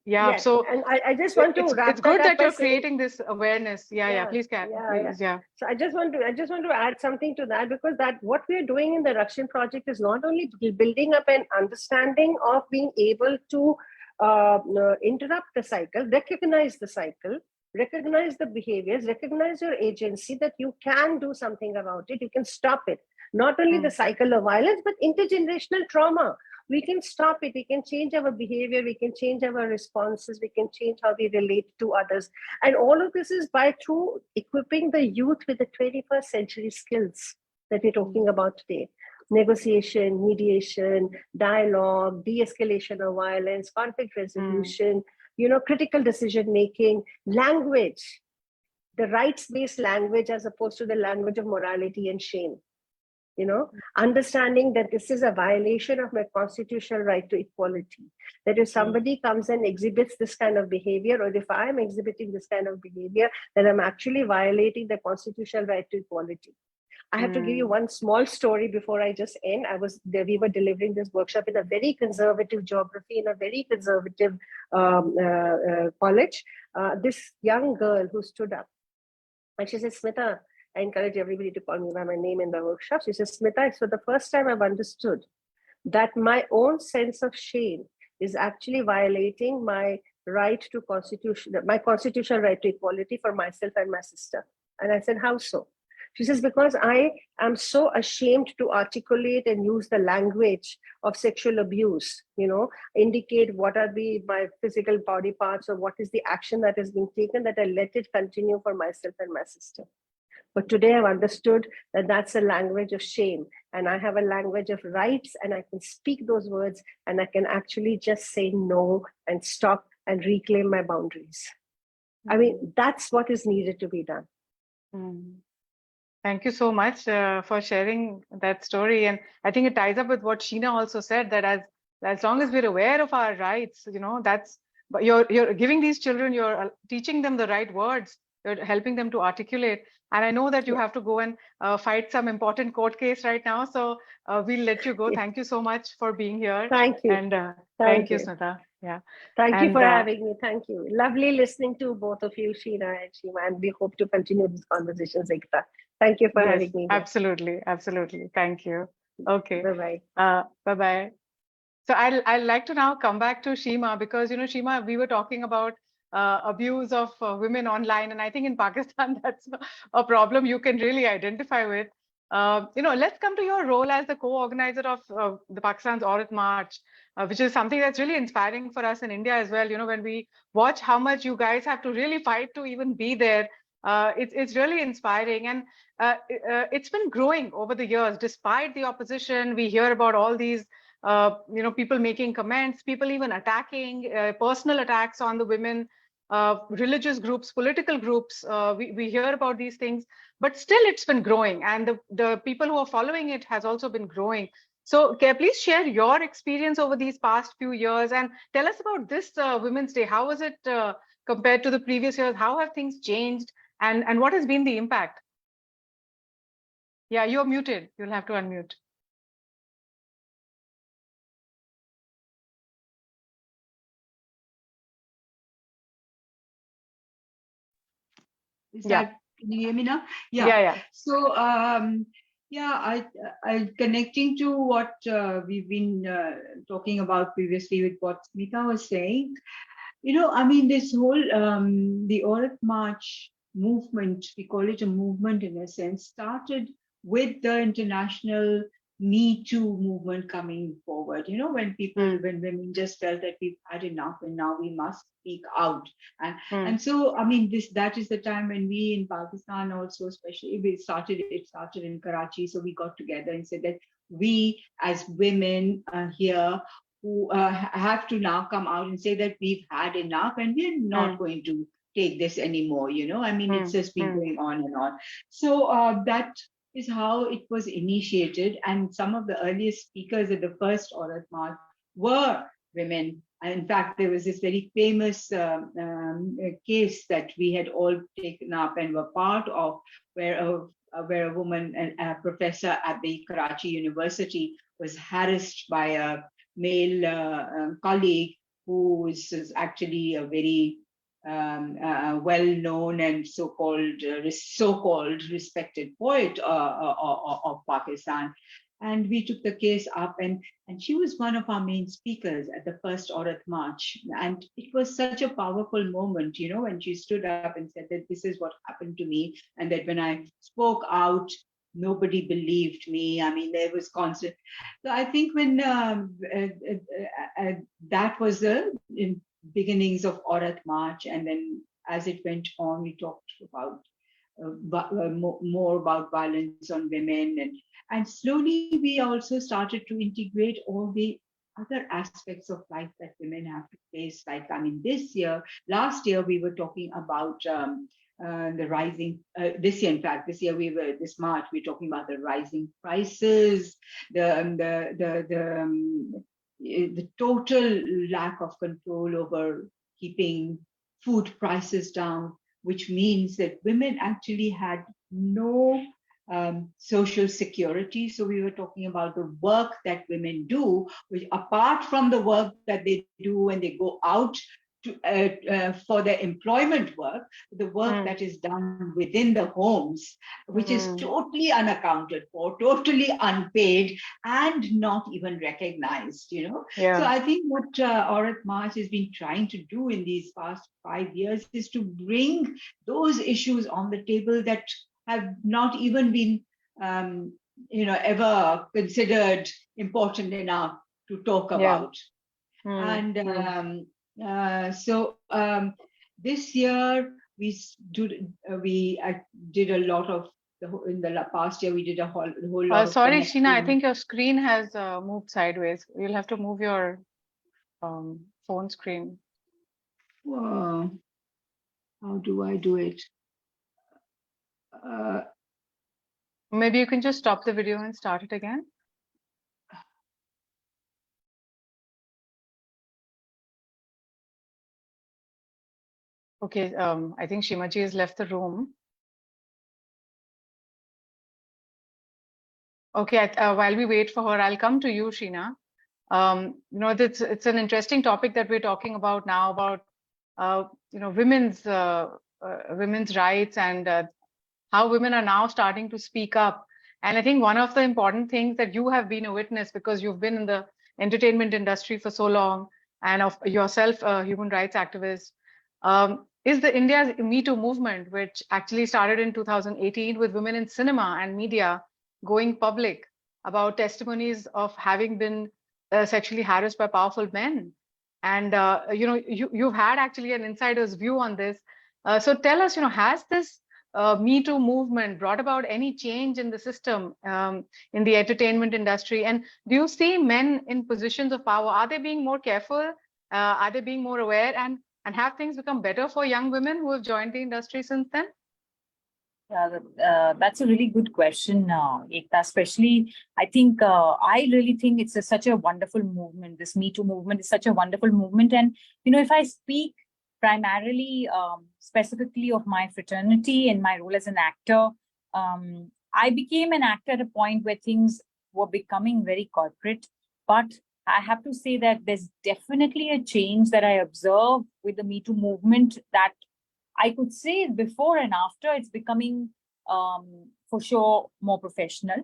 Yes. So and I just want to wrap it's good that you're saying, creating this awareness. Please. So I just want to add something to that, because that what we are doing in the Rakshan project is not only building up an understanding of being able to interrupt the cycle, recognize the behaviors, recognize your agency, that you can do something about it, you can stop it. Not only the cycle of violence, but intergenerational trauma. We can stop it. We can change our behavior. We can change our responses. We can change how we relate to others. And all of this is through equipping the youth with the 21st century skills that we're talking about today. Negotiation, mediation, dialogue, de-escalation of violence, conflict resolution, critical decision-making, language, the rights-based language as opposed to the language of morality and shame. understanding that this is a violation of my constitutional right to equality. That if somebody comes and exhibits this kind of behavior, or if I'm exhibiting this kind of behavior, then I'm actually violating the constitutional right to equality. I have to give you one small story before I just end. We were delivering this workshop in a very conservative geography, in a very conservative college. This young girl who stood up, and she said, Smita, I encourage everybody to call me by my name in the workshop. She says, Smita, it's for the first time I've understood that my own sense of shame is actually violating my right to my constitutional right to equality for myself and my sister. And I said, how so? She says, because I am so ashamed to articulate and use the language of sexual abuse, indicate what are my physical body parts or what is the action that is being taken, that I let it continue for myself and my sister. But today I've understood that that's a language of shame, and I have a language of rights, and I can speak those words, and I can actually just say no and stop and reclaim my boundaries. I mean, that's what is needed to be done. Thank you so much for sharing that story. And I think it ties up with what Sheena also said, that as long as we're aware of our rights, but you're giving these children, you're teaching them the right words, you're helping them to articulate. And I know that you have to go and fight some important court case right now. So we'll let you go. Thank you so much for being here. Thank you. And thank you, Smita. Yeah. Thank you for having me. Thank you. Lovely listening to both of you, Sheena and Sheema, and we hope to continue these conversations, Aekta. Thank you for having me. Absolutely. Absolutely. Thank you. Okay. Bye-bye. Bye-bye. So I'd like to now come back to Sheema, because, Sheema, we were talking about abuse of women online. And I think in Pakistan, that's a problem you can really identify with. Let's come to your role as the co-organizer of the Pakistan's Aurat March, which is something that's really inspiring for us in India as well. When we watch how much you guys have to really fight to even be there, it's really inspiring. And it's been growing over the years. Despite the opposition, we hear about all these, people making comments, people even attacking, personal attacks on the women, religious groups, political groups. We hear about these things, but still it's been growing, and the people who are following it has also been growing. So please share your experience over these past few years and tell us about this Women's Day. How was it compared to the previous years? How have things changed, and what has been the impact? Yeah, you're muted. You'll have to unmute. Can you hear me now? Yeah. So, I connecting to what we've been talking about previously with what Smita was saying. This whole the Aurat March movement, we call it a movement in a sense, started with the international Me Too movement coming forward. When women just felt that we've had enough and now we must speak out. And so, that is the time when we in Pakistan also, especially, it started in Karachi. So we got together and said that we as women here who have to now come out and say that we've had enough and we're not going to take this anymore. It's just been going on and on. So that is how it was initiated. And some of the earliest speakers at the first Aurat March were women. And in fact, there was this very famous case that we had all taken up and were part of, where a woman, a professor at the Karachi University, was harassed by a male colleague who was actually a very well-known and so-called respected poet of Pakistan. And we took the case up, and she was one of our main speakers at the first Aurat March. And it was such a powerful moment, when she stood up and said that this is what happened to me, and that when I spoke out, nobody believed me. There was constant. So I think when that was the beginnings of Aurat March, and then as it went on, we talked about more about violence on women, and slowly we also started to integrate all the other aspects of life that women have to face. Like, last year we were talking about the rising, this year, in fact, this March, we're talking about the rising prices, the total lack of control over keeping food prices down, which means that women actually had no social security. So we were talking about the work that women do, which apart from the work that they do when they go out for their employment work, the work that is done within the homes, which is totally unaccounted for, totally unpaid, and not even recognized, you know. Yeah. So I think what Aurat March has been trying to do in these past 5 years is to bring those issues on the table that have not even been, ever considered important enough to talk about. And so this year we did a lot of in the past year we did a whole lot. Sorry, of Sheena, I think your screen has moved sideways. You'll have to move your phone screen. Whoa. How do I do it? Maybe you can just stop the video and start it again. Okay, I think Sheema ji has left the room. Okay, while we wait for her, I'll come to you, Sheena. You know, it's an interesting topic that we're talking about now, about you know, women's rights and how women are now starting to speak up. And I think one of the important things that you have been a witness, because you've been in the entertainment industry for so long, and of yourself a human rights activist, is the India's Me Too movement, which actually started in 2018 with women in cinema and media going public about testimonies of having been sexually harassed by powerful men. And you know, you've had actually an insider's view on this. So tell us, you know, has this Me Too movement brought about any change in the system, in the entertainment industry? And do you see men in positions of power, are they being more careful? Are they being more aware? And have things become better for young women who have joined the industry since then? That's a really good question, Aekta. Especially, I think I really think it's such a wonderful movement. This Me Too movement is such a wonderful movement. And, you know, if I speak primarily, specifically of my fraternity and my role as an actor, I became an actor at a point where things were becoming very corporate. But I have to say that there's definitely a change that I observe with the Me Too movement, that I could say before and after it's becoming, for sure, more professional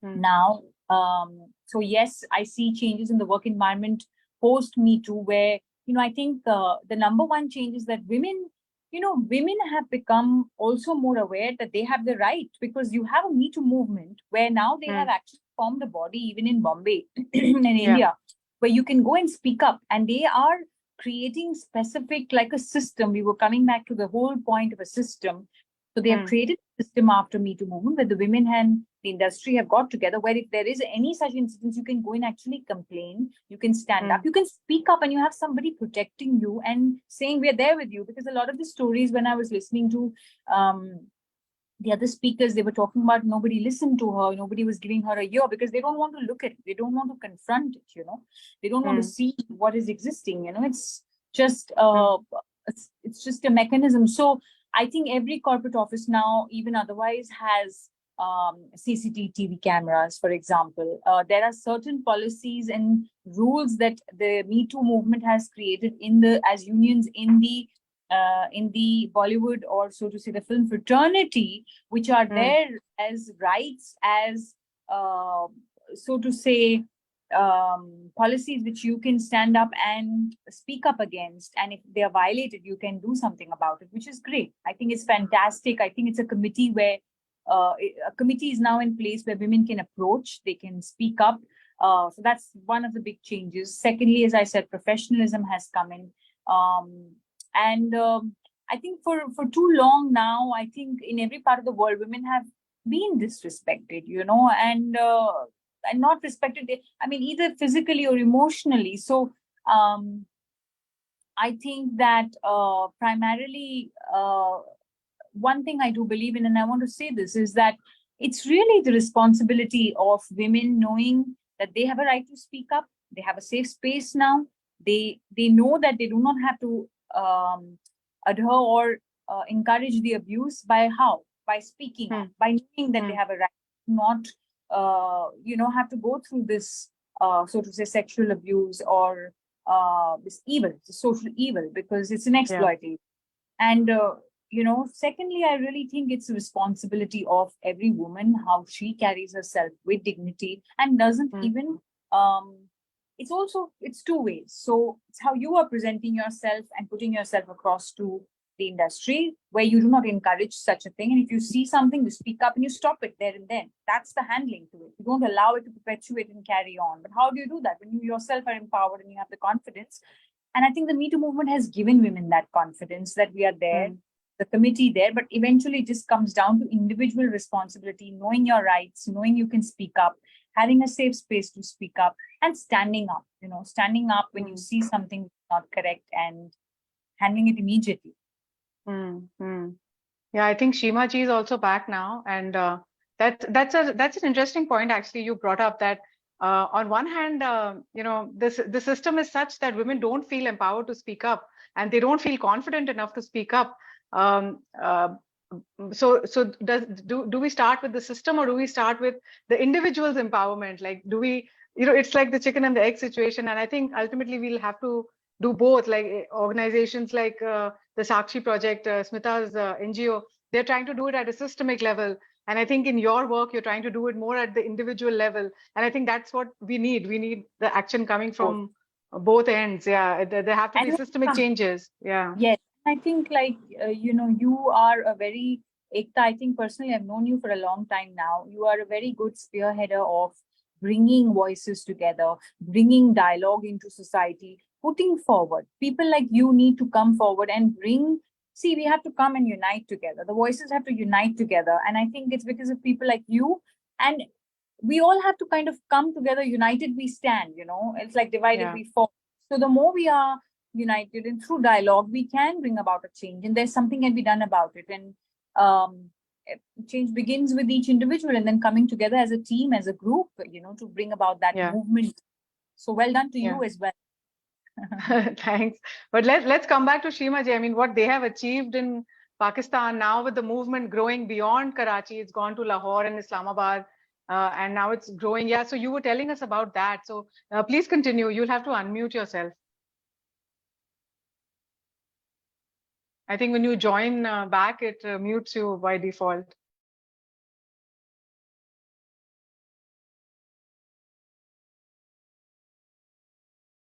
now. So yes, I see changes in the work environment post Me Too, where, you know, I think the number one change is that women, you know, women have become also more aware that they have the right, because you have a Me Too movement where now they have actually formed a body, even in Bombay, in India, where you can go and speak up, and they are creating specific, like a system. We were coming back to the whole point of a system. So they have created a system after Me Too movement where the women and the industry have got together, where if there is any such incidents, you can go and actually complain, you can stand up, you can speak up, and you have somebody protecting you and saying we're there with you. Because a lot of the stories, when I was listening to the other speakers, they were talking about nobody listened to her, nobody was giving her a ear, because they don't want to look at it, they don't want to confront it, you know, they don't want to see what is existing, you know. It's just it's just a mechanism. So I think every corporate office now, even otherwise, has CCTV cameras, for example. There are certain policies and rules that the Me Too movement has created as unions in the Bollywood, or so to say the film fraternity, which are there as rights, as so to say policies which you can stand up and speak up against, and if they are violated, you can do something about it, which is great. I think it's fantastic. I think it's a committee where a committee is now in place where women can approach, they can speak up. So that's one of the big changes. Secondly, as I said, professionalism has come in. And I think for too long now, I think in every part of the world, women have been disrespected, you know, and not respected, I mean, either physically or emotionally. So I think that primarily one thing I do believe in, and I want to say this, is that it's really the responsibility of women knowing that they have a right to speak up. They have a safe space now. They know that they do not have to adhere or encourage the abuse by how? By speaking up, by knowing that they have a right to not, have to go through this, so to say, sexual abuse or this evil, the social evil, because it's an exploitation. And, secondly, I really think it's a responsibility of every woman how she carries herself with dignity and doesn't even, it's two ways. So it's how you are presenting yourself and putting yourself across to the industry where you do not encourage such a thing. And if you see something, you speak up and you stop it there and then. That's the handling to it. You don't allow it to perpetuate and carry on. But how do you do that? When you yourself are empowered and you have the confidence. And I think the Me Too movement has given women that confidence that we are there, the committee there, but eventually it just comes down to individual responsibility, knowing your rights, knowing you can speak up, having a safe space to speak up, and standing up, standing up when you see something not correct and handling it immediately. Yeah, I think Sheema ji is also back now. And that's an interesting point, actually, you brought up that on one hand, the system is such that women don't feel empowered to speak up and they don't feel confident enough to speak up. So do we start with the system or do we start with the individual's empowerment? Like, do we, it's like the chicken and the egg situation. And I think ultimately we'll have to do both, like organizations like the Sakshi project, Smita's NGO, they're trying to do it at a systemic level. And I think in your work, you're trying to do it more at the individual level. And I think that's what we need. We need the action coming from both ends. Yeah, there have to be systemic changes. Yeah. Yes, I think you are a very, Aekta, I think personally, I've known you for a long time now. You are a very good spearheader of bringing voices together, bringing dialogue into society, putting forward. People like you need to come forward and bring. See, we have to come and unite together. The voices have to unite together. And I think it's because of people like you. And we all have to kind of come together. United we stand, it's like divided we fall. So the more we are united and through dialogue, we can bring about a change. And there's something can be done about it. And change begins with each individual and then coming together as a team, as a group, to bring about that movement. So well done to you as well. Thanks. But let's come back to Sheema ji. I mean, what they have achieved in Pakistan now with the movement growing beyond Karachi, it's gone to Lahore and Islamabad, and now it's growing. Yeah, so you were telling us about that. So please continue. You'll have to unmute yourself. I think when you join back, it mutes you by default.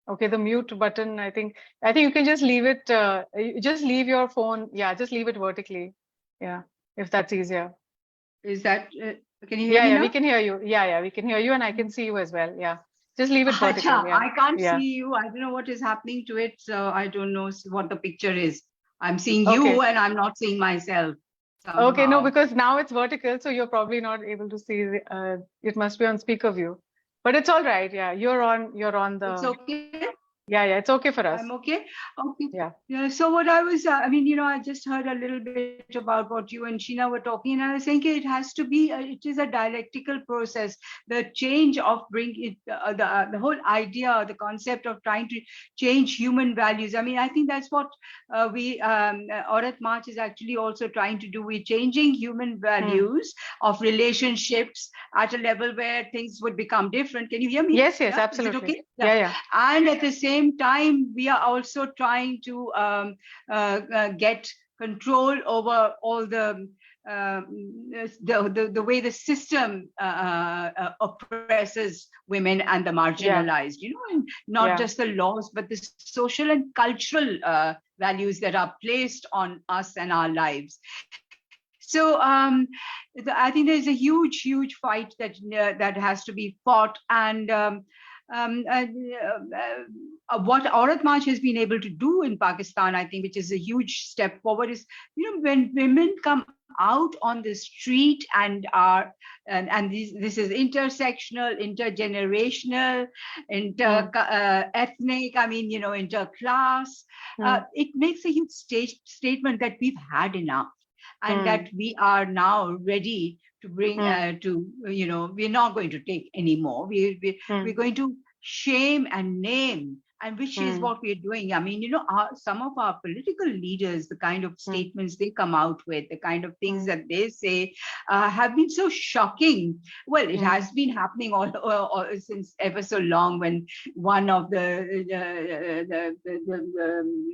Okay, the mute button, I think you can just leave it, just leave your phone. Yeah, just leave it vertically. Yeah, if that's easier. Is that, can you hear me now? Yeah, we can hear you. Yeah, we can hear you and I can see you as well. Yeah, just leave it vertically. Yeah. I can't see you. I don't know what is happening to it. So I don't know what the picture is. I'm seeing you and I'm not seeing myself. Somehow. Okay, no, because now it's vertical, so you're probably not able to see. It must be on speaker view. But it's all right. Yeah, you're on the. It's okay. Yeah, it's okay for us. I'm okay. Okay. Yeah. So what I was, I just heard a little bit about what you and Sheena were talking, and I was thinking it has to be, it is a dialectical process. The change of bringing the whole idea, the concept of trying to change human values. I mean, I think that's what Aurat March is actually also trying to do. We're changing human values of relationships at a level where things would become different. Can you hear me? Yes, absolutely. Is it okay? Yeah. And at the same time, we are also trying to get control over all the way the system oppresses women and the marginalized, and not just the laws, but the social and cultural values that are placed on us and our lives. So I think there's a huge fight that has to be fought, and what Aurat March has been able to do in Pakistan, I think, which is a huge step forward, is when women come out on the street and are this is intersectional, intergenerational, ethnic, interclass. It makes a huge statement that we've had enough. and that we are now ready to bring we're not going to take anymore. We're going to shame and name, and which is what we're doing. I mean, some of our political leaders, the kind of statements they come out with, the kind of things that they say have been so shocking. Well, it has been happening all since ever so long, when one of the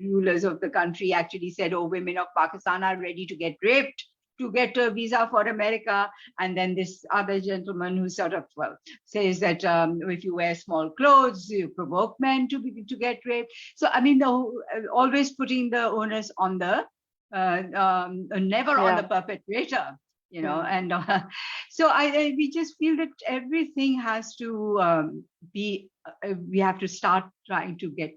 rulers of the country actually said, oh, women of Pakistan are ready to get raped to get a visa for America. And then this other gentleman who sort of, says that if you wear small clothes, you provoke men to get raped. So, I mean, always putting the onus on the, never on the perpetrator, and so we just feel that everything has to be, we have to start trying to get,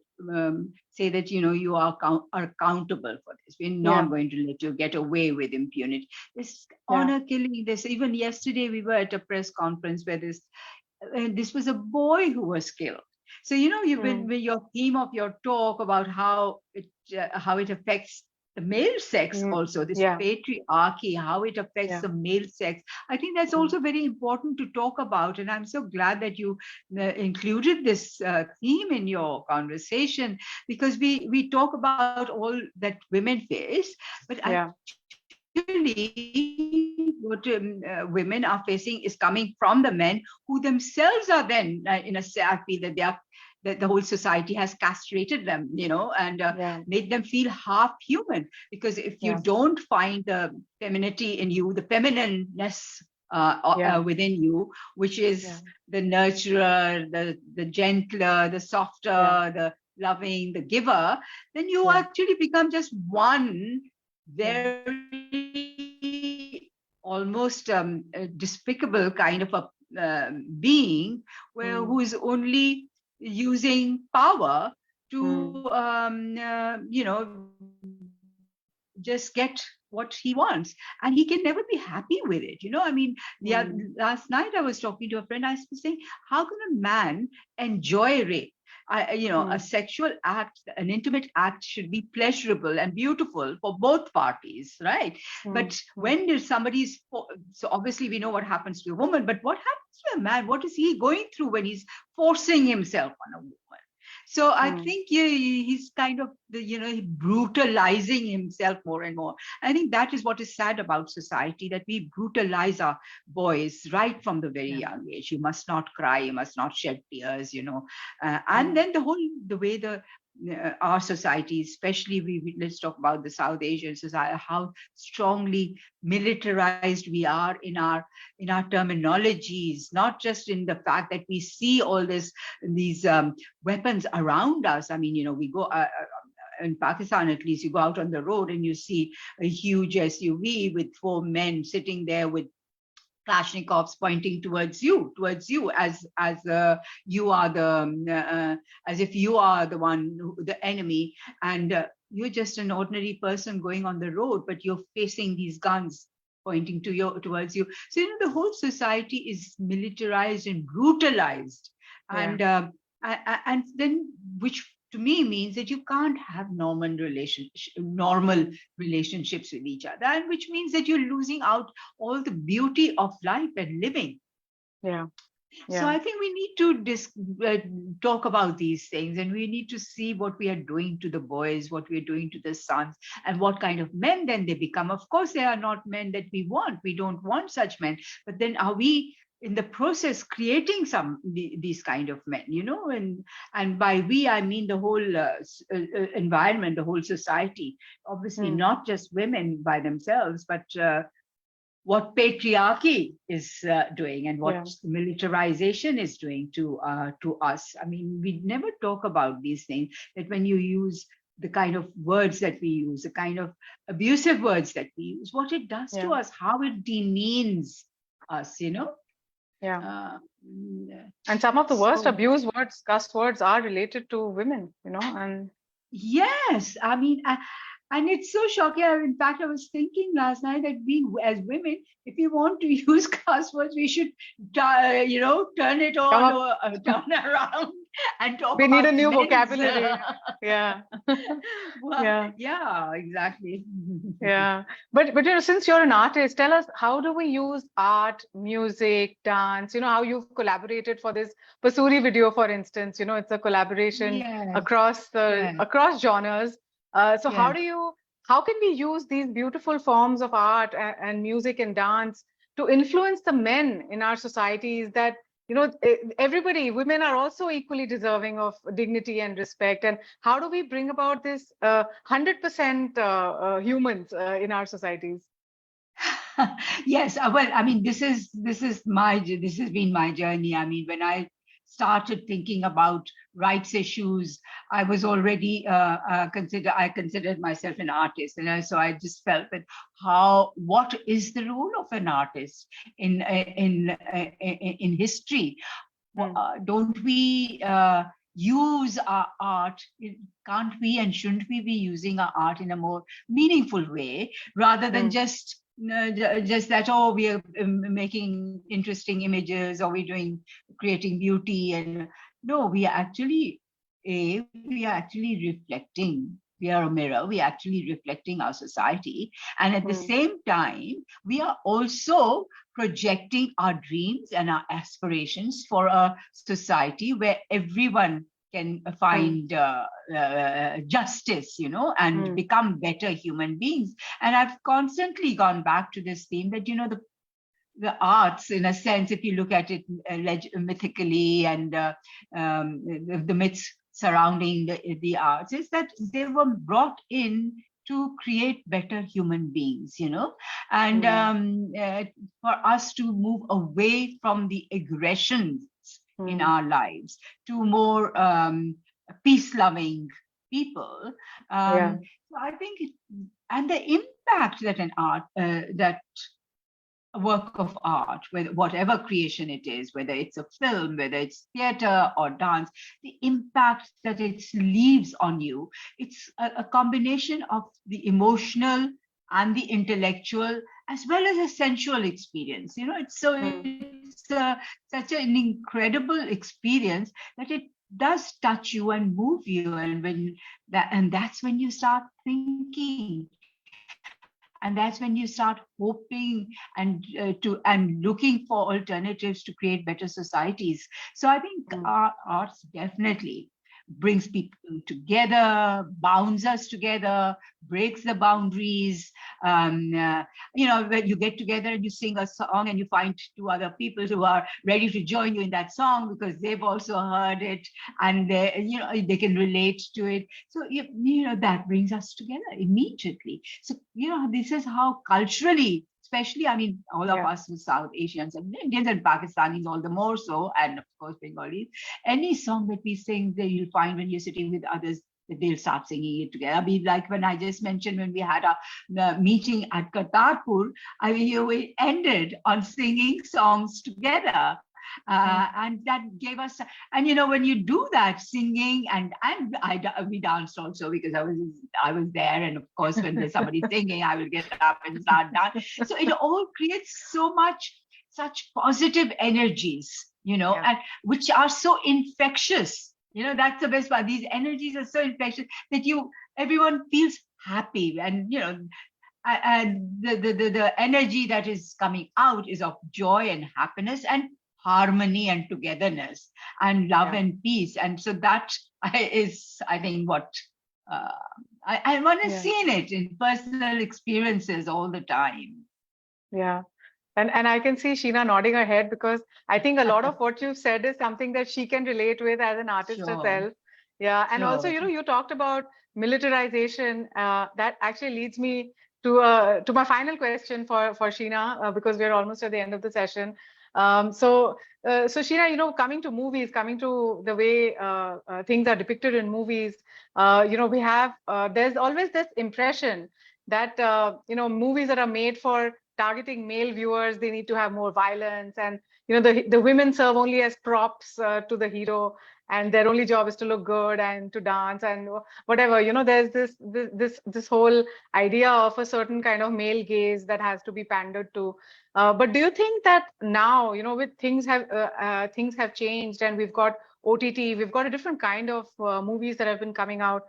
say that, you are accountable for this. We're not going to let you get away with impunity. This honor killing, this, even yesterday we were at a press conference where this was a boy who was killed. So, with your theme of your talk about how it affects the male sex also, this patriarchy, how it affects the male sex. I think that's also very important to talk about. And I'm so glad that you included this theme in your conversation, because we talk about all that women face, but actually what women are facing is coming from the men who themselves are then in a sad feel that they are, that the whole society has castrated them, and made them feel half human. Because if you don't find the femininity in you, the feminineness within you, which is the nurturer, the gentler, the softer, the loving, the giver, then you actually become just one very almost despicable kind of a being, who is only using power to just get what he wants, and he can never be happy with it. I mean, last night I was talking to a friend. I was saying, how can a man enjoy rape? A sexual act, an intimate act, should be pleasurable and beautiful for both parties, right? But when somebody's, so obviously we know what happens to a woman, but what happens to a man? What is he going through when he's forcing himself on a woman? So I think he's kind of, brutalizing himself more and more. I think that is what is sad about society, that we brutalize our boys right from the very young age. You must not cry, you must not shed tears, and then the way our society, especially let's talk about the South Asian society, how strongly militarized we are in our terminologies, not just in the fact that we see all these weapons around us. I mean, we go in Pakistan, at least, you go out on the road and you see a huge SUV with 4 men sitting there with Kalashnikovs pointing towards you, as you are as if you are the one, the enemy, and you're just an ordinary person going on the road, but you're facing these guns pointing towards you. So the whole society is militarized and brutalized, and then which to me means that you can't have normal relationships with each other, and which means that you're losing out all the beauty of life and living. So I think we need to talk about these things, and we need to see what we are doing to the boys, what we are doing to the sons, and what kind of men then they become. Of course, they are not men that we want. We don't want such men. But then are we in the process creating these kind of men, and by we, I mean the whole environment, the whole society, obviously not just women by themselves, but what patriarchy is doing, and what militarization is doing to us. I mean, we never talk about these things, that when you use the kind of words that we use, the kind of abusive words that we use, what it does to us, how it demeans us, and some of the worst abuse words, cuss words, are related to women, and yes, I mean, and it's so shocking. In fact, I was thinking last night that we, as women, if we want to use cuss words, we should, turn it all turn around and talk We need about a new men's, vocabulary. Yeah. well, Yeah. yeah, exactly. Yeah. But since you're an artist, tell us, how do we use art, music, dance, how you've collaborated for this Pasuri video, for instance, it's a collaboration Yes, across yes, across genres. So yes. how can we use these beautiful forms of art and music and dance to influence the men in our societies, that everybody, women are also equally deserving of dignity and respect? And how do we bring about this 100% humans in our societies? Yes, well, I mean, this has been my journey. I mean, when I started thinking about rights issues, I was already I considered myself an artist, and so I just felt that what is the role of an artist in history? Don't we use our art? Can't we and shouldn't we be using our art in a more meaningful way, rather than just that, oh, we are making interesting images, or we're creating beauty? And no, we are actually reflecting. We are a mirror. We are actually reflecting our society, and at the same time, we are also projecting our dreams and our aspirations for a society where everyone can find justice, and become better human beings. And I've constantly gone back to this theme that, the arts, in a sense, if you look at it mythically, and the myths surrounding the arts, is that they were brought in to create better human beings, and for us to move away from the aggressions in our lives to more peace-loving people. So I think, and the impact that that a work of art, whatever creation it is, whether it's a film, whether it's theater or dance, the impact that it leaves on you, it's a combination of the emotional and the intellectual, as well as a sensual experience. It's such an incredible experience that it does touch you and move you, and that's when you start thinking. And that's when you start hoping and looking for alternatives to create better societies. So I think arts definitely brings people together, bounds us together, breaks the boundaries. When you get together and you sing a song, and you find two other people who are ready to join you in that song because they've also heard it, and they can relate to it. So that brings us together immediately. So this is how culturally, especially, I mean, all of us who South Asians and Indians and Pakistanis all the more so, and of course Bengalis, any song that we sing, that you'll find when you're sitting with others, that they'll start singing it together. I mean, like when I just mentioned, when we had a meeting at Kartarpur, we ended on singing songs together. And that gave us, and when you do that singing, and we danced also, because I was there, and of course when there's somebody singing, I will get up and start dancing. So it all creates such positive energies, and which are so infectious. That's the best part. These energies are so infectious that everyone feels happy, and and the energy that is coming out is of joy and happiness and harmony and togetherness and love and peace. And so that is, I think, what I want to see in it, in personal experiences all the time. Yeah. And I can see Sheena nodding her head, because I think a lot of what you've said is something that she can relate with as an artist herself. Yeah. And also, you talked about militarization. That actually leads me to my final question for Sheena, because we're almost at the end of the session. So Sheena, coming to movies, coming to the way things are depicted in movies, we have, there's always this impression that, movies that are made for targeting male viewers, they need to have more violence, and the women serve only as props to the hero, and their only job is to look good and to dance and whatever. There's this whole idea of a certain kind of male gaze that has to be pandered to. But do you think that now, with things have changed, and we've got OTT. We've got a different kind of movies that have been coming out.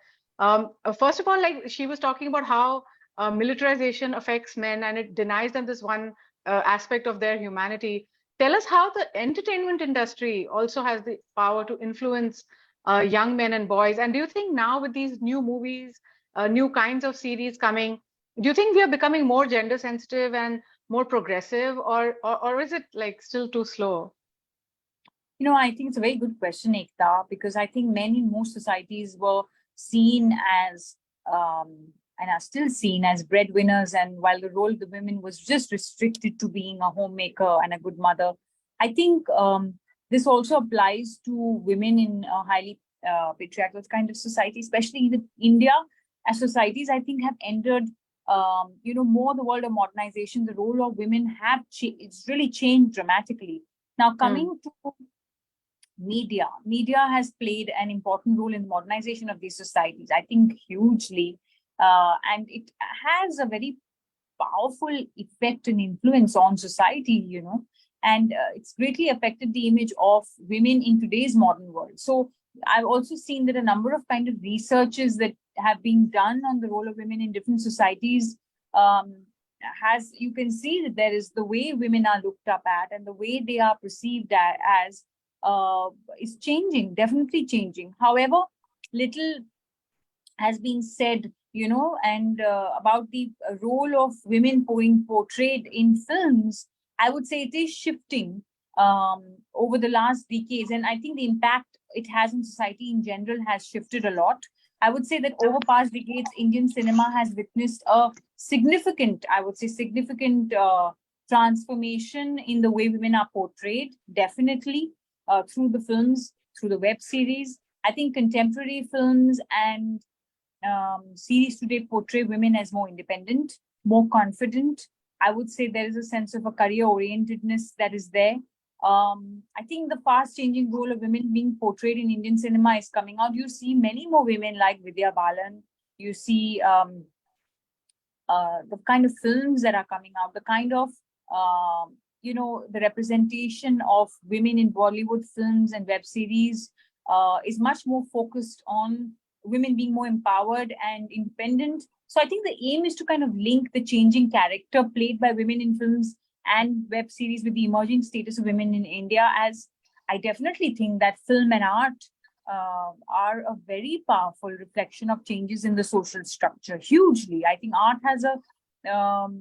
First of all, like she was talking about how militarization affects men and it denies them this one aspect of their humanity. Tell us how the entertainment industry also has the power to influence young men and boys. And do you think now with these new movies, new kinds of series coming, do you think we are becoming more gender sensitive and more progressive, or is it like still too slow? I think it's a very good question, Aekta, because I think men in most societies were seen as and are still seen as breadwinners, and while the role of the women was just restricted to being a homemaker and a good mother, I think this also applies to women in a highly patriarchal kind of society, especially in India. As societies, I think, have entered more the world of modernization. The role of women it's really changed dramatically. Now, coming to media has played an important role in the modernization of these societies, I think hugely. And it has a very powerful effect and influence on society, and it's greatly affected the image of women in today's modern world. So I've also seen that a number of kind of researches that have been done on the role of women in different societies you can see that there is the way women are looked up at and the way they are perceived as is changing, definitely changing. However, little has been said, and about the role of women being portrayed in films. I would say it is shifting over the last decades, and I think the impact it has on society in general has shifted a lot. I would say that over past decades, Indian cinema has witnessed a significant transformation in the way women are portrayed, definitely, through the films, through the web series. I think contemporary films and series today portray women as more independent, more confident. I would say there is a sense of a career-orientedness that is there. I think the fast-changing role of women being portrayed in Indian cinema is coming out. You see many more women like Vidya Balan. You see the kind of films that are coming out, the kind of, the representation of women in Bollywood films and web series is much more focused on women being more empowered and independent. So I think the aim is to kind of link the changing character played by women in films and web series with the emerging status of women in India, as I definitely think that film and art are a very powerful reflection of changes in the social structure, hugely. I think art has art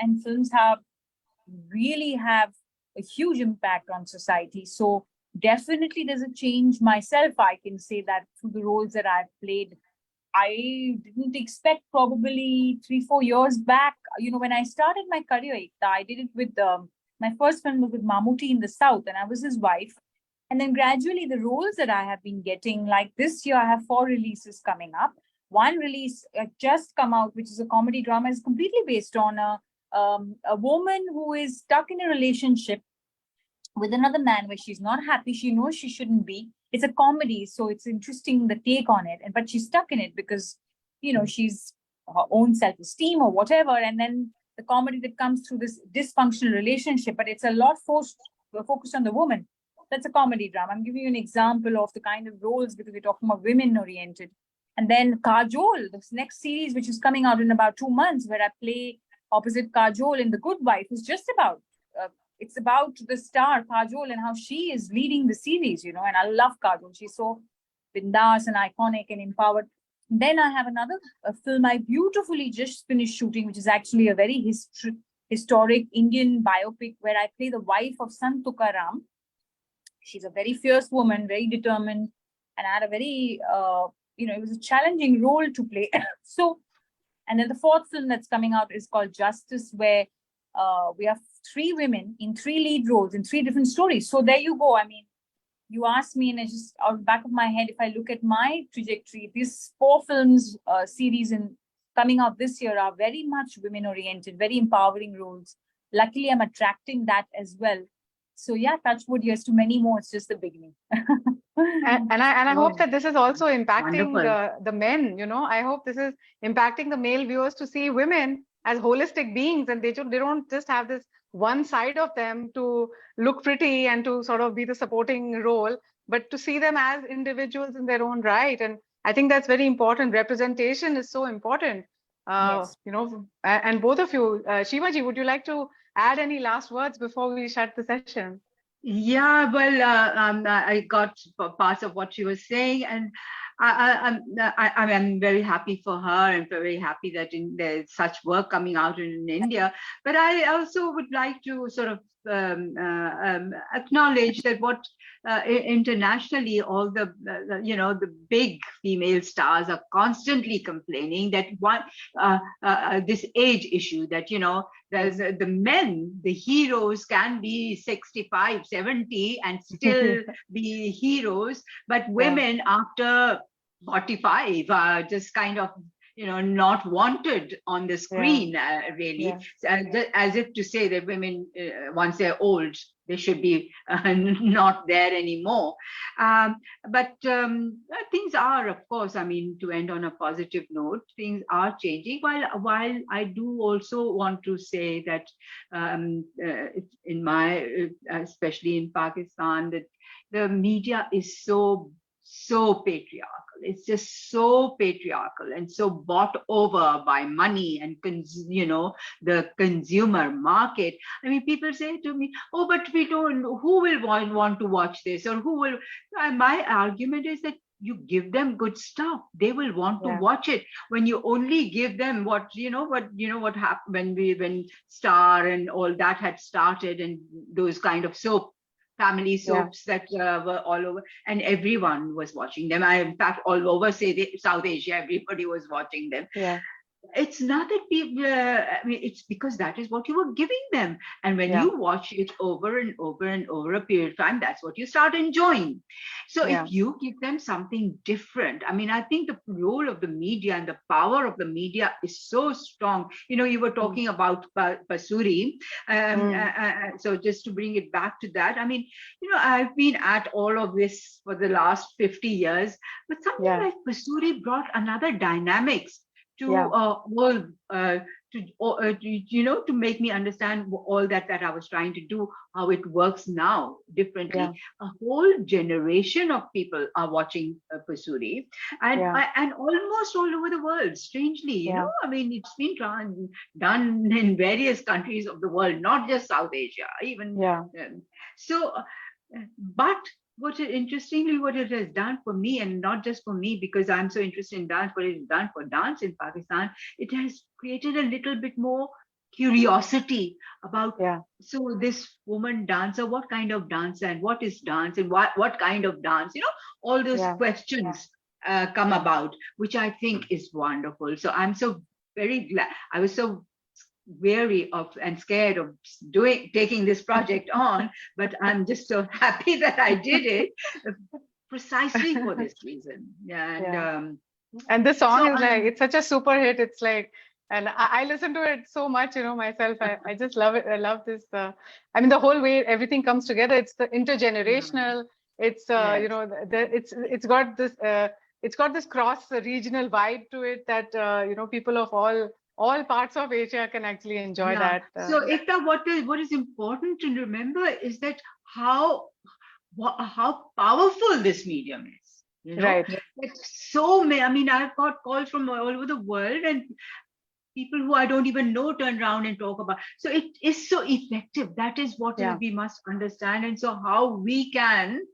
and films really have a huge impact on society. So definitely there's a change. Myself, I can say that through the roles that I've played, I didn't expect probably 3-4 years back, when I started my career, I did it with my first film was with Mammootty in the South, and I was his wife. And then gradually the roles that I have been getting, like this year, I have 4 releases coming up. One release just come out, which is a comedy drama, is completely based on a woman who is stuck in a relationship with another man where she's not happy. She knows she shouldn't be. It's a comedy, so it's interesting, the take on it. But she's stuck in it because, she's her own self-esteem or whatever. And then the comedy that comes through this dysfunctional relationship, but it's a lot focused on the woman. That's a comedy drama. I'm giving you an example of the kind of roles because we're talking about women-oriented. And then Kajol, this next series, which is coming out in about 2 months, where I play opposite Kajol in The Good Wife, is just about it's about the star Kajol and how she is leading the series, and I love Kajol. She's so bindas and iconic and empowered. Then I have another film I beautifully just finished shooting, which is actually a very historic Indian biopic where I play the wife of Sant Tukaram. She's a very fierce woman, very determined, and I had a very, it was a challenging role to play. So, and then the 4th film that's coming out is called Justice, where we have 3 women in 3 lead roles in 3 different stories. So there you go. I mean, you asked me, and I just out of the back of my head, if I look at my trajectory, these 4 films series coming out this year are very much women-oriented, very empowering roles. Luckily, I'm attracting that as well. So yeah, touch wood, yes, to many more. It's just the beginning. And I hope Oh, that this is also impacting wonderful. the men, I hope this is impacting the male viewers to see women as holistic beings, and they don't just have this one side of them to look pretty and to sort of be the supporting role, but to see them as individuals in their own right. And I think that's very important. Representation is so important. Yes. And both of you, Sheema ji, would you like to add any last words before we shut the session? Yeah, well, I got parts of what she was saying, and I'm very happy for her and very happy that there's such work coming out in India. But I also would like to sort of acknowledge that what internationally all the big female stars are constantly complaining that this age issue that there's the men, the heroes can be 65, 70 and still be heroes, but women after 45 are just kind of not wanted on the screen, really. As if to say that women, once they're old, they should be not there anymore. But things are, of course, I mean, to end on a positive note, things are changing. While I do also want to say that in my, especially in Pakistan, that the media is so patriarchal. It's just so patriarchal and so bought over by money and the consumer market. I mean, people say to me, "Oh, but we don't. Who will want to watch this, or who will?" My argument is that you give them good stuff, they will want to watch it. When you only give them what happened when Star and all that had started, and those kind of family soaps that were all over, and everyone was watching them. In fact, all over, South Asia, everybody was watching them. It's not that people, I mean, it's because that is what you were giving them. And when you watch it over and over and over a period of time, that's what you start enjoying. So if you give them something different, I mean, I think the role of the media and the power of the media is so strong. You were talking about Pasuri. So just to bring it back to that, I mean, I've been at all of this for the last 50 years, but something like Pasuri brought another dynamics to to make me understand all that I was trying to do, how it works now differently. A whole generation of people are watching Pasuri, and almost all over the world. Strangely, I mean, it's been done in various countries of the world, not just South Asia, even. But what it has done for me, and not just for me because I'm so interested in dance, but it's done for dance in Pakistan, it has created a little bit more curiosity about so this woman dancer, what kind of dancer, and what is dance, and what kind of dance, all those questions come about, which I think is wonderful. So I'm so very glad. I was so weary of and scared of taking this project on, but I'm just so happy that I did it precisely for this reason. And this song is like, it's such a super hit. It's like, and I listen to it so much, myself. I just love it. I love this. I mean, the whole way everything comes together. It's the intergenerational. It's it's got this cross regional vibe to it that people of all parts of Asia can actually enjoy that. So Aekta, what is important to remember is that how powerful this medium is. Right. It's so many. I mean, I've got calls from all over the world, and people who I don't even know turn around and talk about. So it is so effective. That is what we must understand. And so how we can,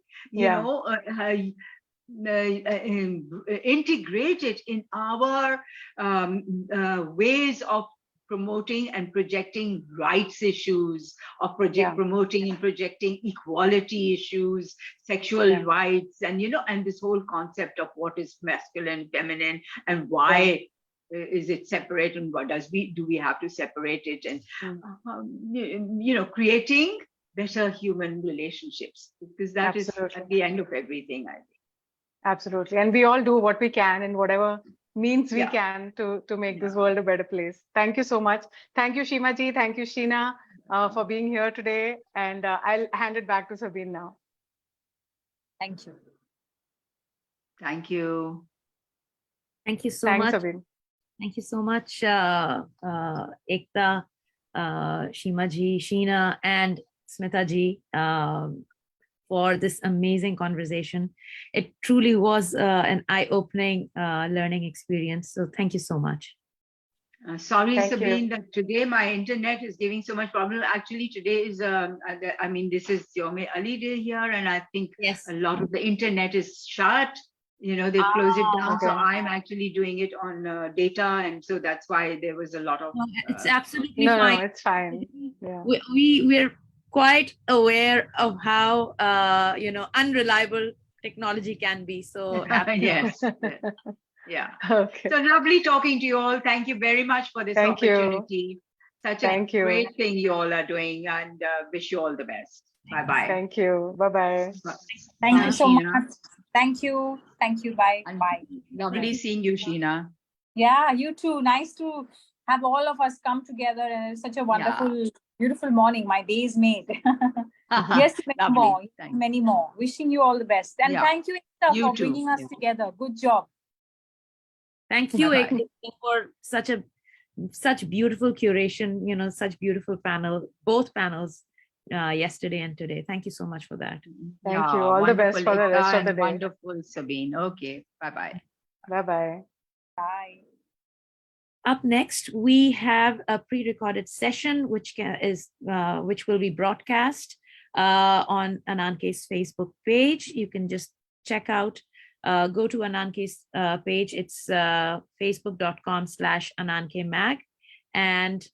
integrate it in our ways of promoting and projecting rights issues, of promoting and projecting equality issues, sexual rights, and and this whole concept of what is masculine, feminine, and why is it separate, and what do we have to separate it, and creating better human relationships, because that is at the end of everything, I think. Absolutely. And we all do what we can in whatever means we can to make this world a better place. Thank you so much. Thank you, Sheema ji. Thank you, Sheena, for being here today. And I'll hand it back to Sabine now. Thank you. Thank you. Thank you so Thanks, much. Sabine. Thank you so much, Aekta, Sheema ji, Sheena, and Smita ji, for this amazing conversation. It truly was an eye-opening learning experience. So thank you so much. Sorry, Thank you. Sabine, that today my internet is giving so much problem. Actually, today is, I mean, this is Yom Ali Day here, and I think Yes. a lot of the internet is shut. You know, they've closed it down. So okay. I'm actually doing it on data. And so that's why there was a lot of. No, it's absolutely No, fine. no, it's fine. Yeah. We're quite aware of how unreliable technology can be. So Yes. Yeah. Okay. So lovely talking to you all. Thank you very much for this Thank you. opportunity. Such a Thank you. great thing you all are doing, and wish you all the best. Bye-bye. Thank you. Bye-bye. Thank Bye, you so Sheena. much. Thank you. Thank you. Bye. And Bye. lovely seeing you, Sheena. Yeah, you too. Nice to have all of us come together, and it's such a wonderful, beautiful morning. My day is made. Yes, many Lovely. more. Thanks. Many more. Wishing you all the best. And Yeah. thank you, Aekta, You for too. bringing us Yeah. together. Good job. thank you, Bye-bye. Aekta, for such beautiful curation, such beautiful both panels yesterday and today. Thank you so much for that. Thank you. All the best Wonderful, for the rest Aekta, of the and day. wonderful, Sabine. Okay. Bye-bye. Bye-bye. Bye. Up next, we have a pre-recorded session which will be broadcast on Ananke's Facebook page. You can just check out, go to Ananke's page. It's facebook.com/AnankeMag. And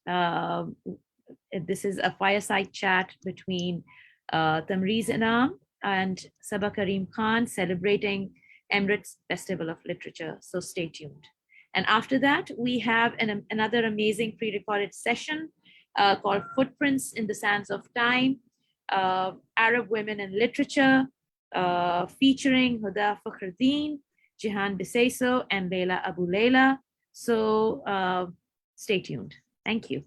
this is a fireside chat between Tamreez Inam and Sabah Karim Khan celebrating Emirates Festival of Literature. So stay tuned. And after that, we have another amazing pre-recorded session called Footprints in the Sands of Time, Arab Women in Literature, featuring Huda Fakhruddin, Jihan Bisaiso, and Leila Abu Leila. So stay tuned. Thank you.